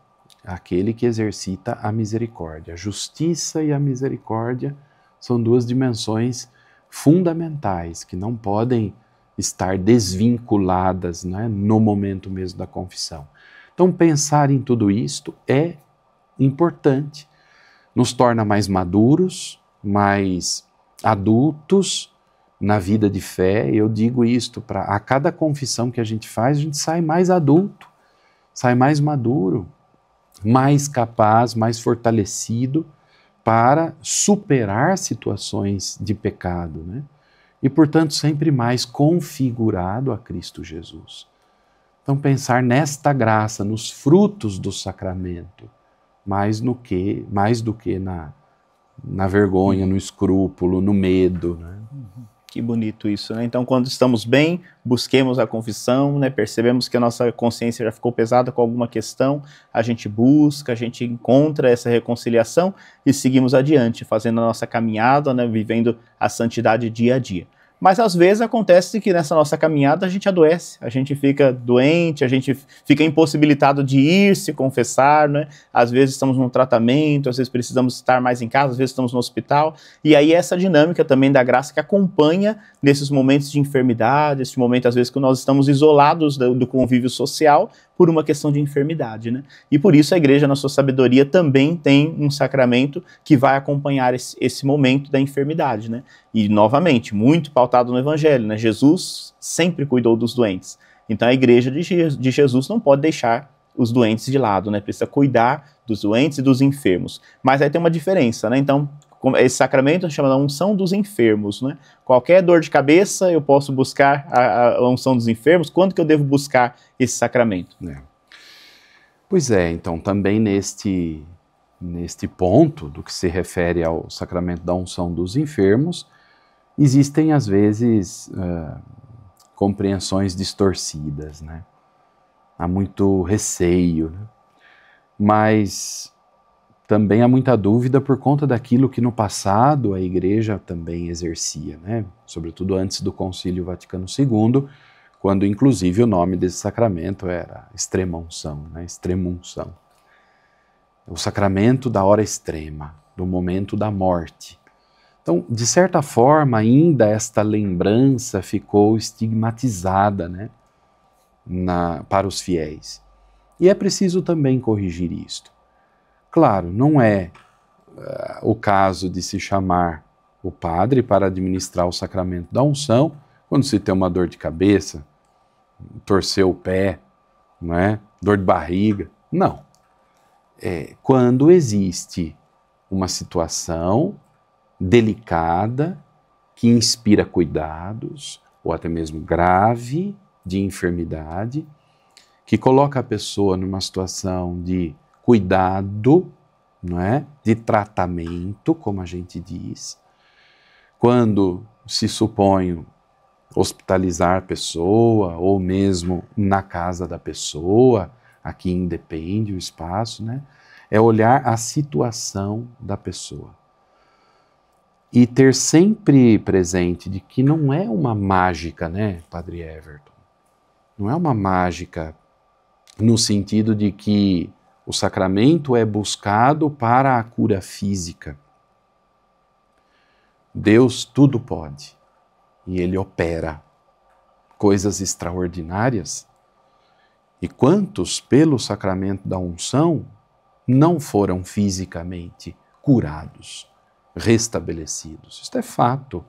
Speaker 2: aquele que exercita a misericórdia. A justiça e a misericórdia são duas dimensões fundamentais que não podem estar desvinculadas, não é? No momento mesmo da confissão. Então, pensar em tudo isto é importante, nos torna mais maduros, mais adultos na vida de fé. Eu digo isto, a cada confissão que a gente faz, a gente sai mais adulto, sai mais maduro, mais capaz, mais fortalecido para superar situações de pecado, né? E, portanto, sempre mais configurado a Cristo Jesus. Então, pensar nesta graça, nos frutos do sacramento, mais do que na vergonha, no escrúpulo, no medo, né?
Speaker 1: Que bonito isso, né? Então, quando estamos bem, busquemos a confissão, né? Percebemos que a nossa consciência já ficou pesada com alguma questão, a gente busca, a gente encontra essa reconciliação e seguimos adiante, fazendo a nossa caminhada, né? Vivendo a santidade dia a dia. Mas às vezes acontece que nessa nossa caminhada a gente adoece, a gente fica doente, a gente fica impossibilitado de ir se confessar, né? Às vezes estamos num tratamento, às vezes precisamos estar mais em casa, às vezes estamos no hospital. E aí essa dinâmica também da graça que acompanha nesses momentos de enfermidade, esse momento às vezes que nós estamos isolados do convívio social por uma questão de enfermidade, né? E por isso a igreja, na sua sabedoria, também tem um sacramento que vai acompanhar esse momento da enfermidade, né? E, novamente, muito pautado no Evangelho, né? Jesus sempre cuidou dos doentes. Então, a igreja de Jesus não pode deixar os doentes de lado, né? Precisa cuidar dos doentes e dos enfermos. Mas aí tem uma diferença, né? Então, esse sacramento chama da unção dos enfermos, né? Qualquer dor de cabeça, eu posso buscar a unção dos enfermos. Quando que eu devo buscar esse sacramento?
Speaker 2: Pois é, então, também neste ponto do que se refere ao sacramento da unção dos enfermos, existem, às vezes, compreensões distorcidas, né? Há muito receio, né? Mas também há muita dúvida por conta daquilo que no passado a Igreja também exercia, né? Sobretudo antes do Concílio Vaticano II, quando inclusive o nome desse sacramento era extrema-unção, né? Extrema-unção. O sacramento da hora extrema, do momento da morte. Então, de certa forma, ainda esta lembrança ficou estigmatizada, né? Para os fiéis. E é preciso também corrigir isto. Claro, não é o caso de se chamar o padre para administrar o sacramento da unção quando se tem uma dor de cabeça, torcer o pé, não é? Dor de barriga. Não. É quando existe uma situação delicada que inspira cuidados, ou até mesmo grave, de enfermidade, que coloca a pessoa numa situação de cuidado, não é? De tratamento, como a gente diz. Quando se supõe hospitalizar a pessoa, ou mesmo na casa da pessoa, aqui independe o espaço, né? É olhar a situação da pessoa. E ter sempre presente de que não é uma mágica, né, Padre Everton? Não é uma mágica no sentido de que o sacramento é buscado para a cura física. Deus tudo pode e Ele opera coisas extraordinárias. E quantos, pelo sacramento da unção, não foram fisicamente curados, restabelecidos? Isto é fato.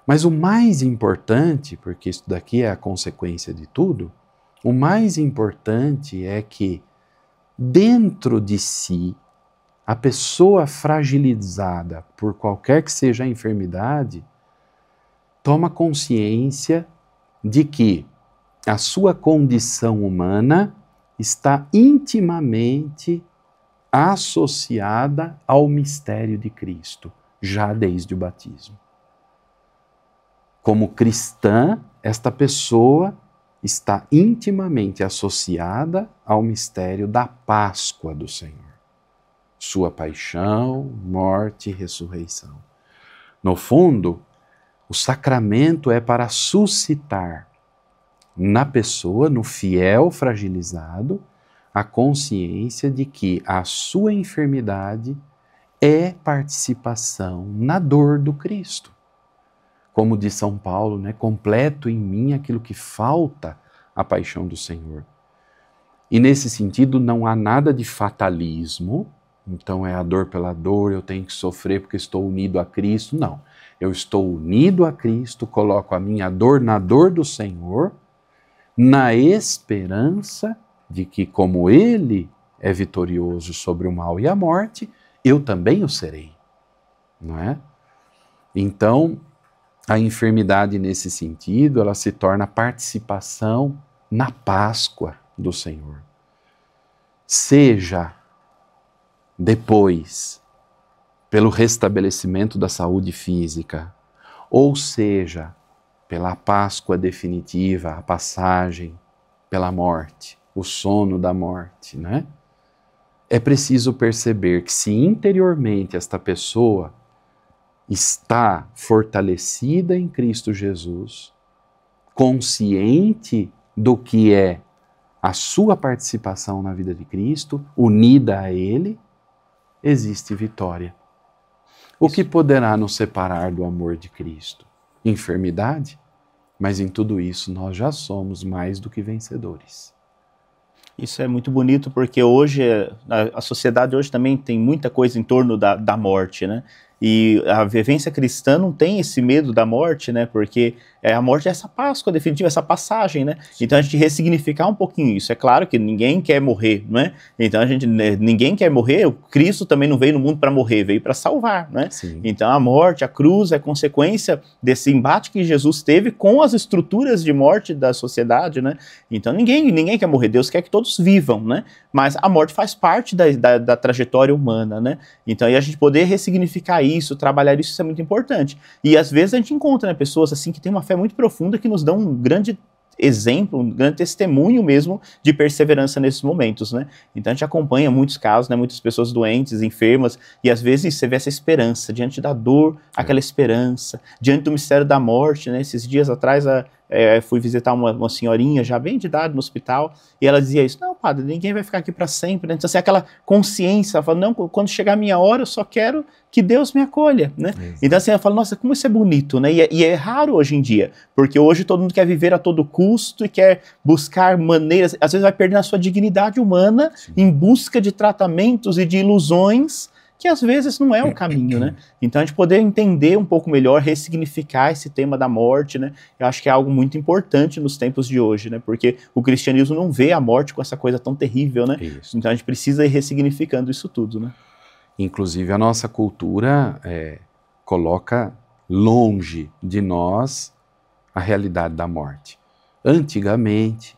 Speaker 2: Mas o mais importante, porque isso daqui é a consequência de tudo, o mais importante é que dentro de si, a pessoa fragilizada por qualquer que seja a enfermidade, toma consciência de que a sua condição humana está intimamente associada ao mistério de Cristo, já desde o batismo. Como cristã, esta pessoa está intimamente associada ao mistério da Páscoa do Senhor. Sua paixão, morte e ressurreição. No fundo, o sacramento é para suscitar na pessoa, no fiel fragilizado, a consciência de que a sua enfermidade é participação na dor do Cristo. Como diz São Paulo, né? Completo em mim aquilo que falta à paixão do Senhor. E nesse sentido não há nada de fatalismo, então é a dor pela dor, eu tenho que sofrer porque estou unido a Cristo. Não, eu estou unido a Cristo, coloco a minha dor na dor do Senhor, na esperança de que como Ele é vitorioso sobre o mal e a morte, eu também o serei, não é? Então, a enfermidade nesse sentido, ela se torna participação na Páscoa do Senhor. Seja depois, pelo restabelecimento da saúde física, ou seja, pela Páscoa definitiva, a passagem pela morte, o sono da morte, né? É preciso perceber que se interiormente esta pessoa está fortalecida em Cristo Jesus, consciente do que é a sua participação na vida de Cristo, unida a Ele, existe vitória. O que poderá nos separar do amor de Cristo? Enfermidade? Mas em tudo isso nós já somos mais do que vencedores.
Speaker 1: Isso é muito bonito porque hoje, a sociedade hoje também tem muita coisa em torno da morte, né? E a vivência cristã não tem esse medo da morte, né? Porque a morte é essa Páscoa definitiva, essa passagem, né? Então a gente ressignificar um pouquinho isso. É claro que ninguém quer morrer, não é? Então ninguém quer morrer. O Cristo também não veio no mundo para morrer, veio para salvar, né?
Speaker 2: Sim.
Speaker 1: Então a morte, a cruz é consequência desse embate que Jesus teve com as estruturas de morte da sociedade, né? Então ninguém quer morrer. Deus quer que todos vivam, né? Mas a morte faz parte da trajetória humana, né? Então, e a gente poder ressignificar isso, trabalhar isso é muito importante. E às vezes a gente encontra, né, pessoas assim que têm uma fé muito profunda que nos dão um grande exemplo, um grande testemunho mesmo de perseverança nesses momentos, né? Então a gente acompanha muitos casos, né, muitas pessoas doentes, enfermas, e às vezes você vê essa esperança, diante da dor, aquela esperança, diante do mistério da morte, né? Esses dias atrás fui visitar uma senhorinha já bem de idade no hospital, e ela dizia isso: não, padre, ninguém vai ficar aqui para sempre, né? Então, assim, aquela consciência, ela fala: não, quando chegar a minha hora, eu só quero que Deus me acolha, né?
Speaker 2: Exato.
Speaker 1: Então, assim, ela fala: nossa, como isso é bonito, né? E é raro hoje em dia, porque hoje todo mundo quer viver a todo custo e quer buscar maneiras, às vezes vai perdendo a sua dignidade humana em busca de tratamentos e de ilusões que às vezes não é o caminho, né? Então a gente poder entender um pouco melhor, ressignificar esse tema da morte, né? Eu acho que é algo muito importante nos tempos de hoje, né? Porque o cristianismo não vê a morte com essa coisa tão terrível, né?
Speaker 2: Isso.
Speaker 1: Então a gente precisa ir ressignificando isso tudo, né?
Speaker 2: Inclusive a nossa cultura coloca longe de nós a realidade da morte. Antigamente,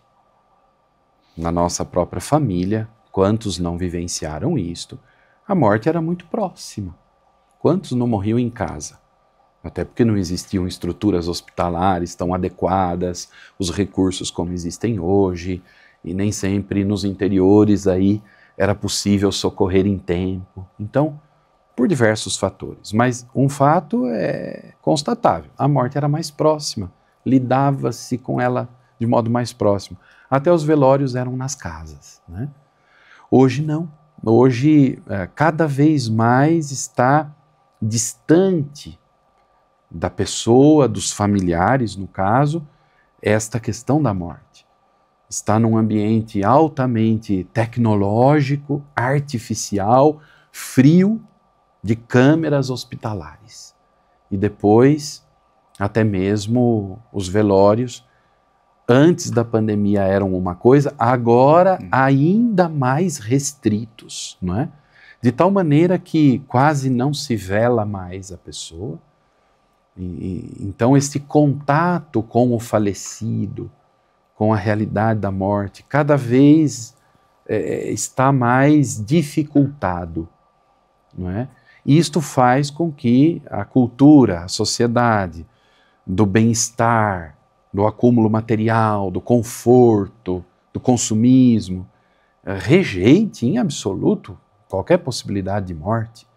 Speaker 2: na nossa própria família, quantos não vivenciaram isto? A morte era muito próxima. Quantos não morriam em casa? Até porque não existiam estruturas hospitalares tão adequadas, os recursos como existem hoje, e nem sempre nos interiores aí era possível socorrer em tempo. Então, por diversos fatores. Mas um fato é constatável: a morte era mais próxima, lidava-se com ela de modo mais próximo. Até os velórios eram nas casas, né? Hoje não. Hoje, cada vez mais está distante da pessoa, dos familiares, no caso, esta questão da morte. Está num ambiente altamente tecnológico, artificial, frio, de câmeras hospitalares. E depois, até mesmo os velórios, antes da pandemia eram uma coisa, agora ainda mais restritos, não é? De tal maneira que quase não se vela mais a pessoa. Então esse contato com o falecido, com a realidade da morte, cada vez está mais dificultado, não é? E isto faz com que a cultura, a sociedade do bem-estar, do acúmulo material, do conforto, do consumismo, rejeite em absoluto qualquer possibilidade de morte.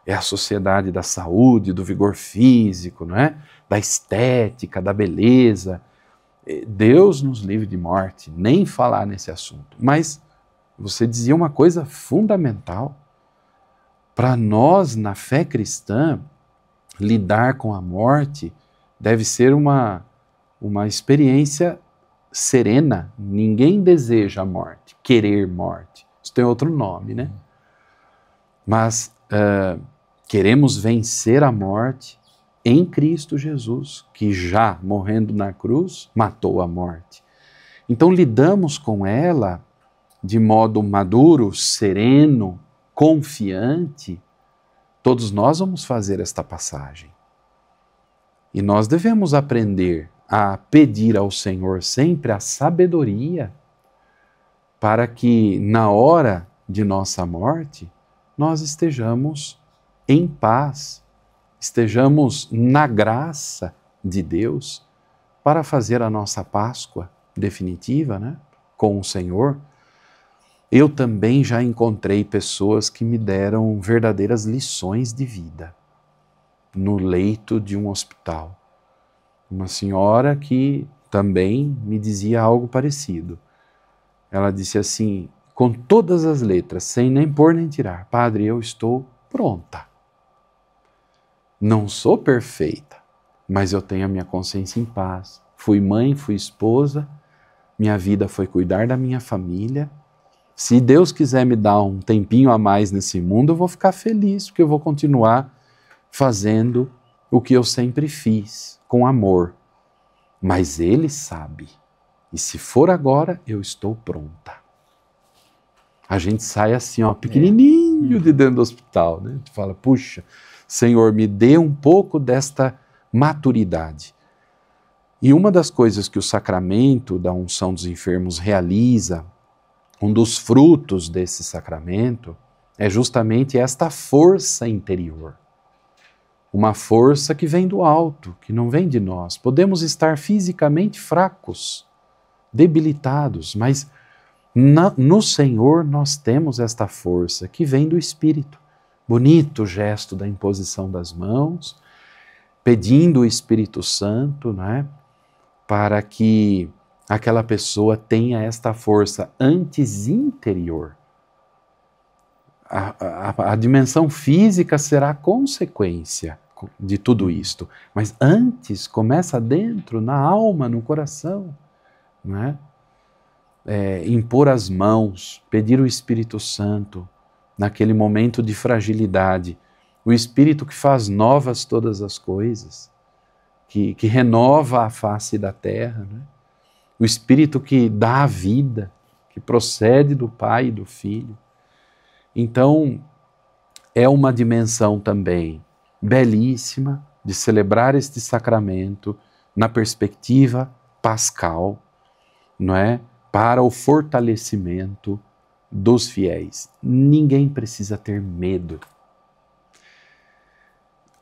Speaker 2: É a sociedade da saúde, do vigor físico, não é? Da estética, da beleza. Deus nos livre de morte, nem falar nesse assunto. Mas você dizia uma coisa fundamental. Para nós, na fé cristã, lidar com a morte deve ser uma experiência serena. Ninguém deseja a morte, querer morte. Isso tem outro nome, né? Mas queremos vencer a morte em Cristo Jesus, que já morrendo na cruz, matou a morte. Então lidamos com ela de modo maduro, sereno, confiante. Todos nós vamos fazer esta passagem. E nós devemos aprender a pedir ao Senhor sempre a sabedoria para que na hora de nossa morte nós estejamos em paz, estejamos na graça de Deus para fazer a nossa Páscoa definitiva, né, com o Senhor. Eu também já encontrei pessoas que me deram verdadeiras lições de vida no leito de um hospital. Uma senhora que também me dizia algo parecido. Ela disse assim, com todas as letras, sem nem pôr nem tirar: Padre, eu estou pronta. Não sou perfeita, mas eu tenho a minha consciência em paz. Fui mãe, fui esposa, minha vida foi cuidar da minha família. Se Deus quiser me dar um tempinho a mais nesse mundo, eu vou ficar feliz, porque eu vou continuar fazendo o que eu sempre fiz, com amor. Mas Ele sabe. E se for agora, eu estou pronta. A gente sai assim, ó, pequenininho de dentro do hospital, né? A gente fala, puxa, Senhor, me dê um pouco desta maturidade. E uma das coisas que o sacramento da unção dos enfermos realiza, um dos frutos desse sacramento, é justamente esta força interior. Uma força que vem do alto, que não vem de nós. Podemos estar fisicamente fracos, debilitados, mas no Senhor nós temos esta força que vem do Espírito. Bonito gesto da imposição das mãos, pedindo o Espírito Santo, né, para que aquela pessoa tenha esta força antes interior. A dimensão física será a consequência de tudo isto, mas antes começa dentro, na alma, no coração, não é? Impor as mãos, pedir o Espírito Santo, naquele momento de fragilidade, o Espírito que faz novas todas as coisas, que renova a face da terra, né? O Espírito que dá a vida, que procede do Pai e do Filho. Então, é uma dimensão também belíssima de celebrar este sacramento na perspectiva pascal, não é? Para o fortalecimento dos fiéis. Ninguém precisa ter medo.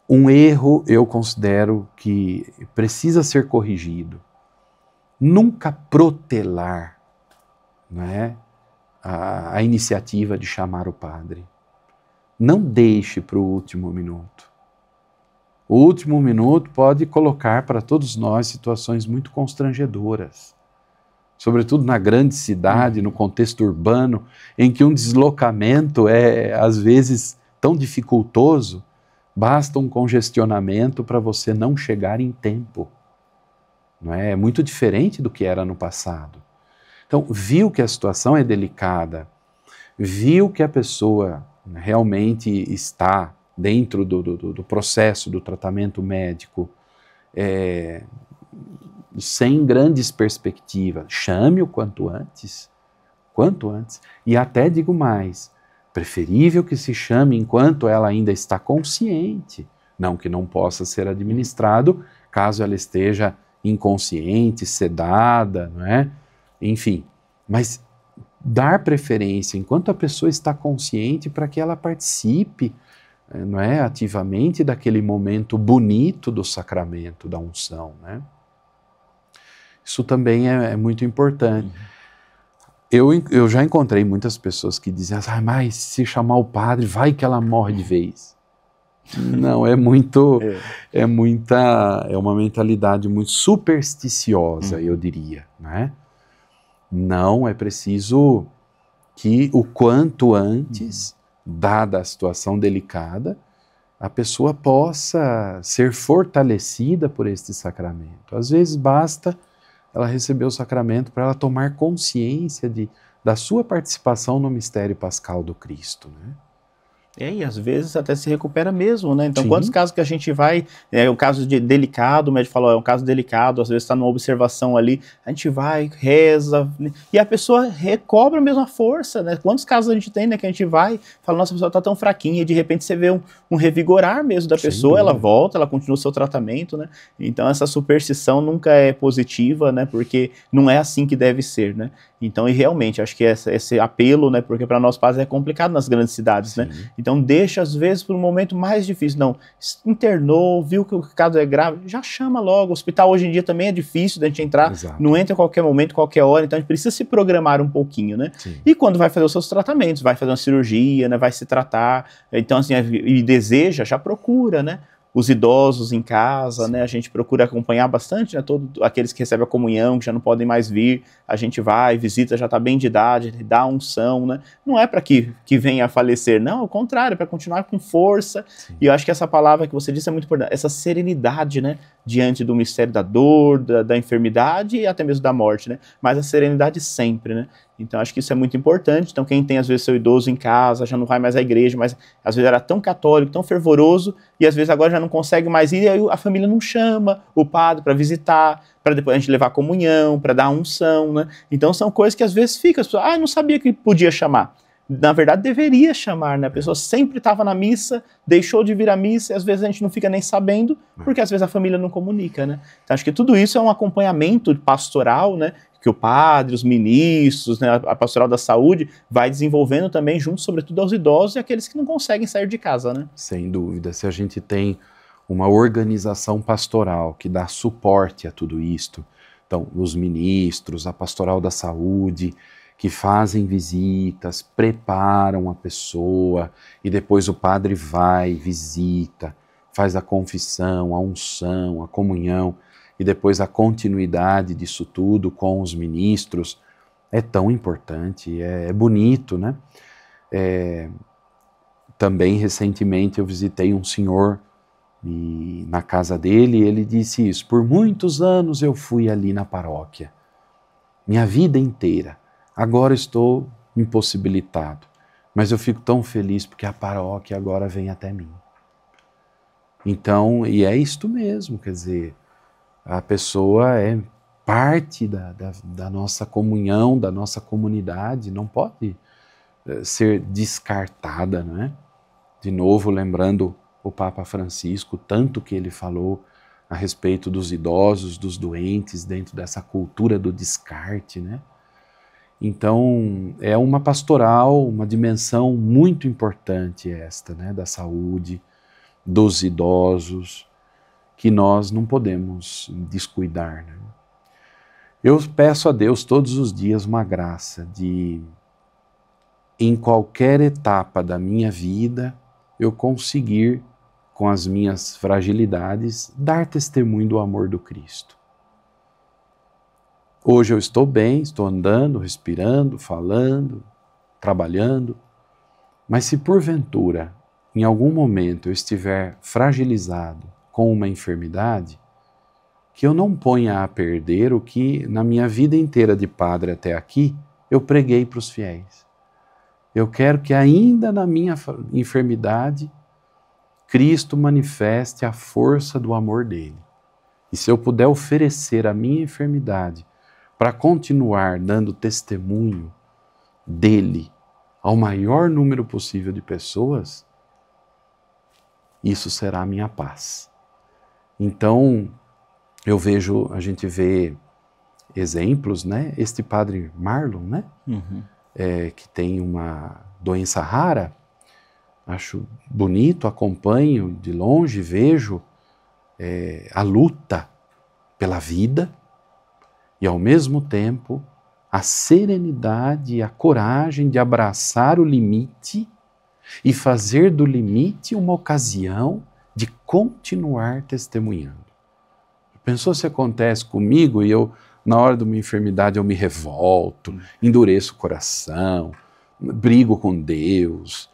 Speaker 2: Um erro, eu considero que precisa ser corrigido. Nunca protelar, não é? A iniciativa de chamar o padre. Não deixe para o último minuto. O último minuto pode colocar para todos nós situações muito constrangedoras. Sobretudo na grande cidade, no contexto urbano, em que um deslocamento é, às vezes, tão dificultoso, basta um congestionamento para você não chegar em tempo. Não é? É muito diferente do que era no passado. Então, viu que a situação é delicada, viu que a pessoa realmente está dentro do processo do tratamento médico, sem grandes perspectivas, chame-o quanto antes, e até digo mais, preferível que se chame enquanto ela ainda está consciente, não que não possa ser administrado caso ela esteja inconsciente, sedada, não é? Enfim, mas dar preferência enquanto a pessoa está consciente para que ela participe, não é, ativamente daquele momento bonito do sacramento da unção, né? Isso também é muito importante. Eu já encontrei muitas pessoas que dizem, mas se chamar o padre, vai que ela morre de vez. Não, é uma mentalidade muito supersticiosa, eu diria, né? Não, é preciso que o quanto antes, dada a situação delicada, a pessoa possa ser fortalecida por este sacramento. Às vezes basta ela receber o sacramento para ela tomar consciência da sua participação no mistério pascal do Cristo, né?
Speaker 1: E às vezes até se recupera mesmo, né? Então,
Speaker 2: Sim.
Speaker 1: Quantos casos que a gente vai, o caso delicado, o médico falou, é um caso delicado, às vezes está numa observação ali, a gente vai, reza, e a pessoa recobra a mesma força, né? Quantos casos a gente tem, né, que a gente vai, fala, nossa, a pessoa está tão fraquinha, e de repente você vê um revigorar mesmo da pessoa, ela volta, ela continua o seu tratamento, né? Então, essa superstição nunca é positiva, né? Porque não é assim que deve ser, né? Então, e realmente, acho que esse apelo, né? Porque para nós padres é complicado nas grandes cidades, né? Então deixa às vezes para um momento mais difícil. Não, internou, viu que o caso é grave, já chama logo. O hospital hoje em dia também é difícil da gente entrar,
Speaker 2: Exato.
Speaker 1: Não entra a qualquer momento, qualquer hora, então a gente precisa se programar um pouquinho, né?
Speaker 2: Sim.
Speaker 1: E quando vai fazer os seus tratamentos, vai fazer uma cirurgia, né? Vai se tratar, então assim, e deseja, já procura, né? Os idosos em casa, né? A gente procura acompanhar bastante, né? Todos aqueles que recebem a comunhão, que já não podem mais vir, a gente vai, visita, já está bem de idade, dá a unção, né? Não é para que venha a falecer, não, ao contrário, é para continuar com força. Sim. E eu acho que essa palavra que você disse é muito importante, essa serenidade, né? Diante do mistério da dor, da enfermidade e até mesmo da morte, né? Mas a serenidade sempre, né? Então, acho que isso é muito importante. Então, quem tem, às vezes, seu idoso em casa, já não vai mais à igreja, mas às vezes era tão católico, tão fervoroso, e às vezes agora já não consegue mais ir, e aí a família não chama o padre para visitar, para depois a gente levar a comunhão, para dar a unção, né? Então, são coisas que às vezes ficam, as pessoas, não sabia que podia chamar. Na verdade, deveria chamar, né? A pessoa sempre estava na missa, deixou de vir à missa, e às vezes a gente não fica nem sabendo, porque às vezes a família não comunica, né? Então, acho que tudo isso é um acompanhamento pastoral, né? Que o padre, os ministros, né, a pastoral da saúde vai desenvolvendo também junto, sobretudo, aos idosos e aqueles que não conseguem sair de casa, né?
Speaker 2: Sem dúvida. Se a gente tem uma organização pastoral que dá suporte a tudo isto, então, os ministros, a pastoral da saúde, que fazem visitas, preparam a pessoa e depois o padre vai, visita, faz a confissão, a unção, a comunhão e depois a continuidade disso tudo com os ministros é tão importante, é bonito, né? Também recentemente eu visitei um senhor e na casa dele ele disse isso: por muitos anos eu fui ali na paróquia, minha vida inteira, agora estou impossibilitado, mas eu fico tão feliz porque a paróquia agora vem até mim. Então, e é isto mesmo, quer dizer, a pessoa é parte da nossa comunhão, da nossa comunidade, não pode ser descartada, não é? De novo, lembrando o Papa Francisco, tanto que ele falou a respeito dos idosos, dos doentes, dentro dessa cultura do descarte, né? Então, é uma pastoral, uma dimensão muito importante esta, né? Da saúde, dos idosos, que nós não podemos descuidar, né? Eu peço a Deus todos os dias uma graça de, em qualquer etapa da minha vida, eu conseguir, com as minhas fragilidades, dar testemunho do amor do Cristo. Hoje eu estou bem, estou andando, respirando, falando, trabalhando, mas se porventura, em algum momento eu estiver fragilizado com uma enfermidade, que eu não ponha a perder o que na minha vida inteira de padre até aqui eu preguei para os fiéis. Eu quero que ainda na minha enfermidade Cristo manifeste a força do amor dele. E se eu puder oferecer a minha enfermidade para continuar dando testemunho dele ao maior número possível de pessoas, isso será a minha paz. Então, a gente vê exemplos, né? Este padre Marlon, né? Que tem uma doença rara, acho bonito, acompanho de longe, vejo a luta pela vida e ao mesmo tempo a serenidade e a coragem de abraçar o limite e fazer do limite uma ocasião de continuar testemunhando. Pensou se acontece comigo e eu, na hora de uma enfermidade, eu me revolto, endureço o coração, brigo com Deus.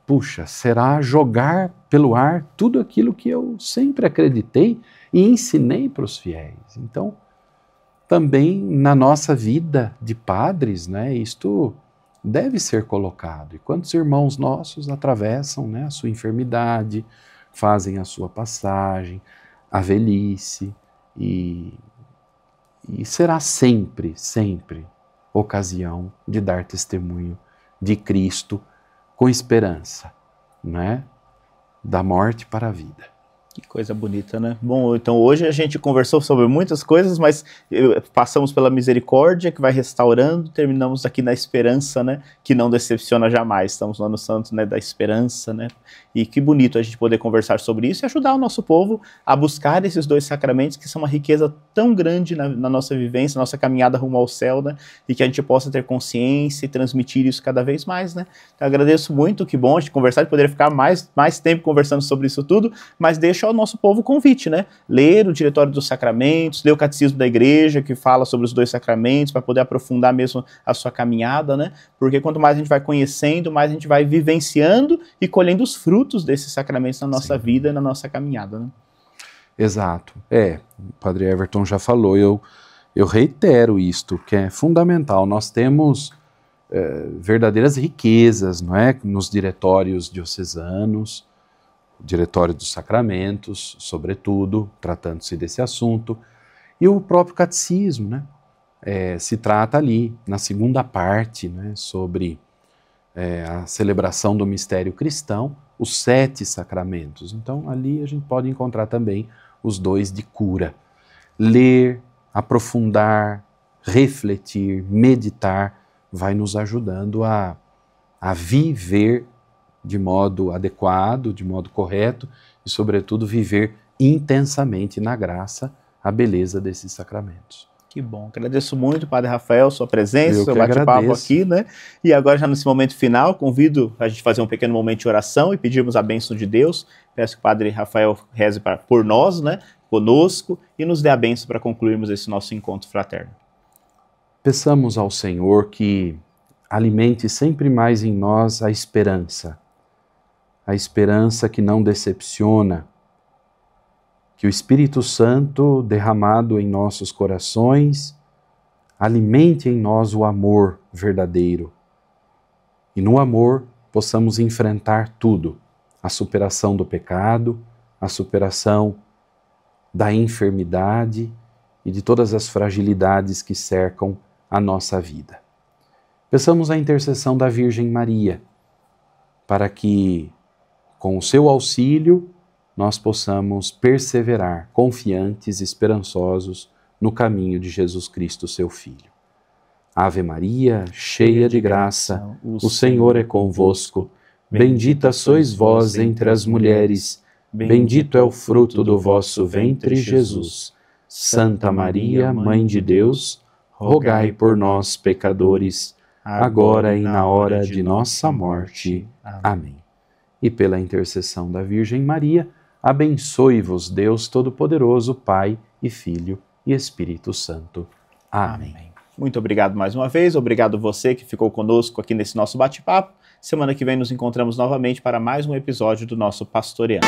Speaker 2: Puxa, será jogar pelo ar tudo aquilo que eu sempre acreditei e ensinei para os fiéis. Então, também na nossa vida de padres, né, isto deve ser colocado. E quantos irmãos nossos atravessam, né, a sua enfermidade, fazem a sua passagem, a velhice, e será sempre, sempre ocasião de dar testemunho de Cristo com esperança, né? Da morte para a vida.
Speaker 1: Que coisa bonita, né? Bom, então hoje a gente conversou sobre muitas coisas, mas passamos pela misericórdia que vai restaurando, terminamos aqui na esperança, né? Que não decepciona jamais. Estamos no Ano Santo, né? Da esperança, né? E que bonito a gente poder conversar sobre isso e ajudar o nosso povo a buscar esses dois sacramentos que são uma riqueza tão grande na nossa vivência, na nossa caminhada rumo ao céu, né? E que a gente possa ter consciência e transmitir isso cada vez mais, né? Então agradeço muito, que bom a gente conversar, a gente poderia ficar mais tempo conversando sobre isso tudo, mas deixa ao nosso povo o convite, né? Ler o Diretório dos Sacramentos, ler o Catecismo da Igreja, que fala sobre os dois sacramentos, para poder aprofundar mesmo a sua caminhada, né? Porque quanto mais a gente vai conhecendo, mais a gente vai vivenciando e colhendo os frutos desses sacramentos na nossa vida e na nossa caminhada, né?
Speaker 2: Exato. O Padre Everton já falou, eu reitero isto, que é fundamental. Nós temos verdadeiras riquezas, não é? Nos diretórios diocesanos, Diretório dos Sacramentos, sobretudo, tratando-se desse assunto, e o próprio catecismo, né? Se trata ali, na segunda parte, né, sobre a celebração do mistério cristão, os 7 sacramentos. Então, ali a gente pode encontrar também os 2 de cura. Ler, aprofundar, refletir, meditar, vai nos ajudando a viver de modo adequado, de modo correto e, sobretudo, viver intensamente na graça a beleza desses sacramentos.
Speaker 1: Que bom. Agradeço muito, Padre Rafael, sua presença, seu bate-papo aqui, né? E agora, já nesse momento final, convido a gente a fazer um pequeno momento de oração e pedirmos a bênção de Deus. Peço que o Padre Rafael reze por nós, né? conosco e nos dê a bênção para concluirmos esse nosso encontro fraterno.
Speaker 2: Peçamos ao Senhor que alimente sempre mais em nós a esperança que não decepciona, que o Espírito Santo derramado em nossos corações alimente em nós o amor verdadeiro e no amor possamos enfrentar tudo, a superação do pecado, a superação da enfermidade e de todas as fragilidades que cercam a nossa vida. Peçamos a intercessão da Virgem Maria, para que, com o seu auxílio, nós possamos perseverar, confiantes e esperançosos no caminho de Jesus Cristo, seu Filho. Ave Maria, cheia de graça, o Senhor é convosco. Bendita sois vós entre as mulheres, bendito é o fruto do vosso ventre, Jesus. Santa Maria, Mãe de Deus, rogai por nós, pecadores, agora e na hora de nossa morte. Amém. E pela intercessão da Virgem Maria, abençoe-vos Deus Todo-Poderoso, Pai e Filho e Espírito Santo. Amém.
Speaker 1: Muito obrigado mais uma vez, obrigado você que ficou conosco aqui nesse nosso bate-papo. Semana que vem nos encontramos novamente para mais um episódio do nosso Pastoreando.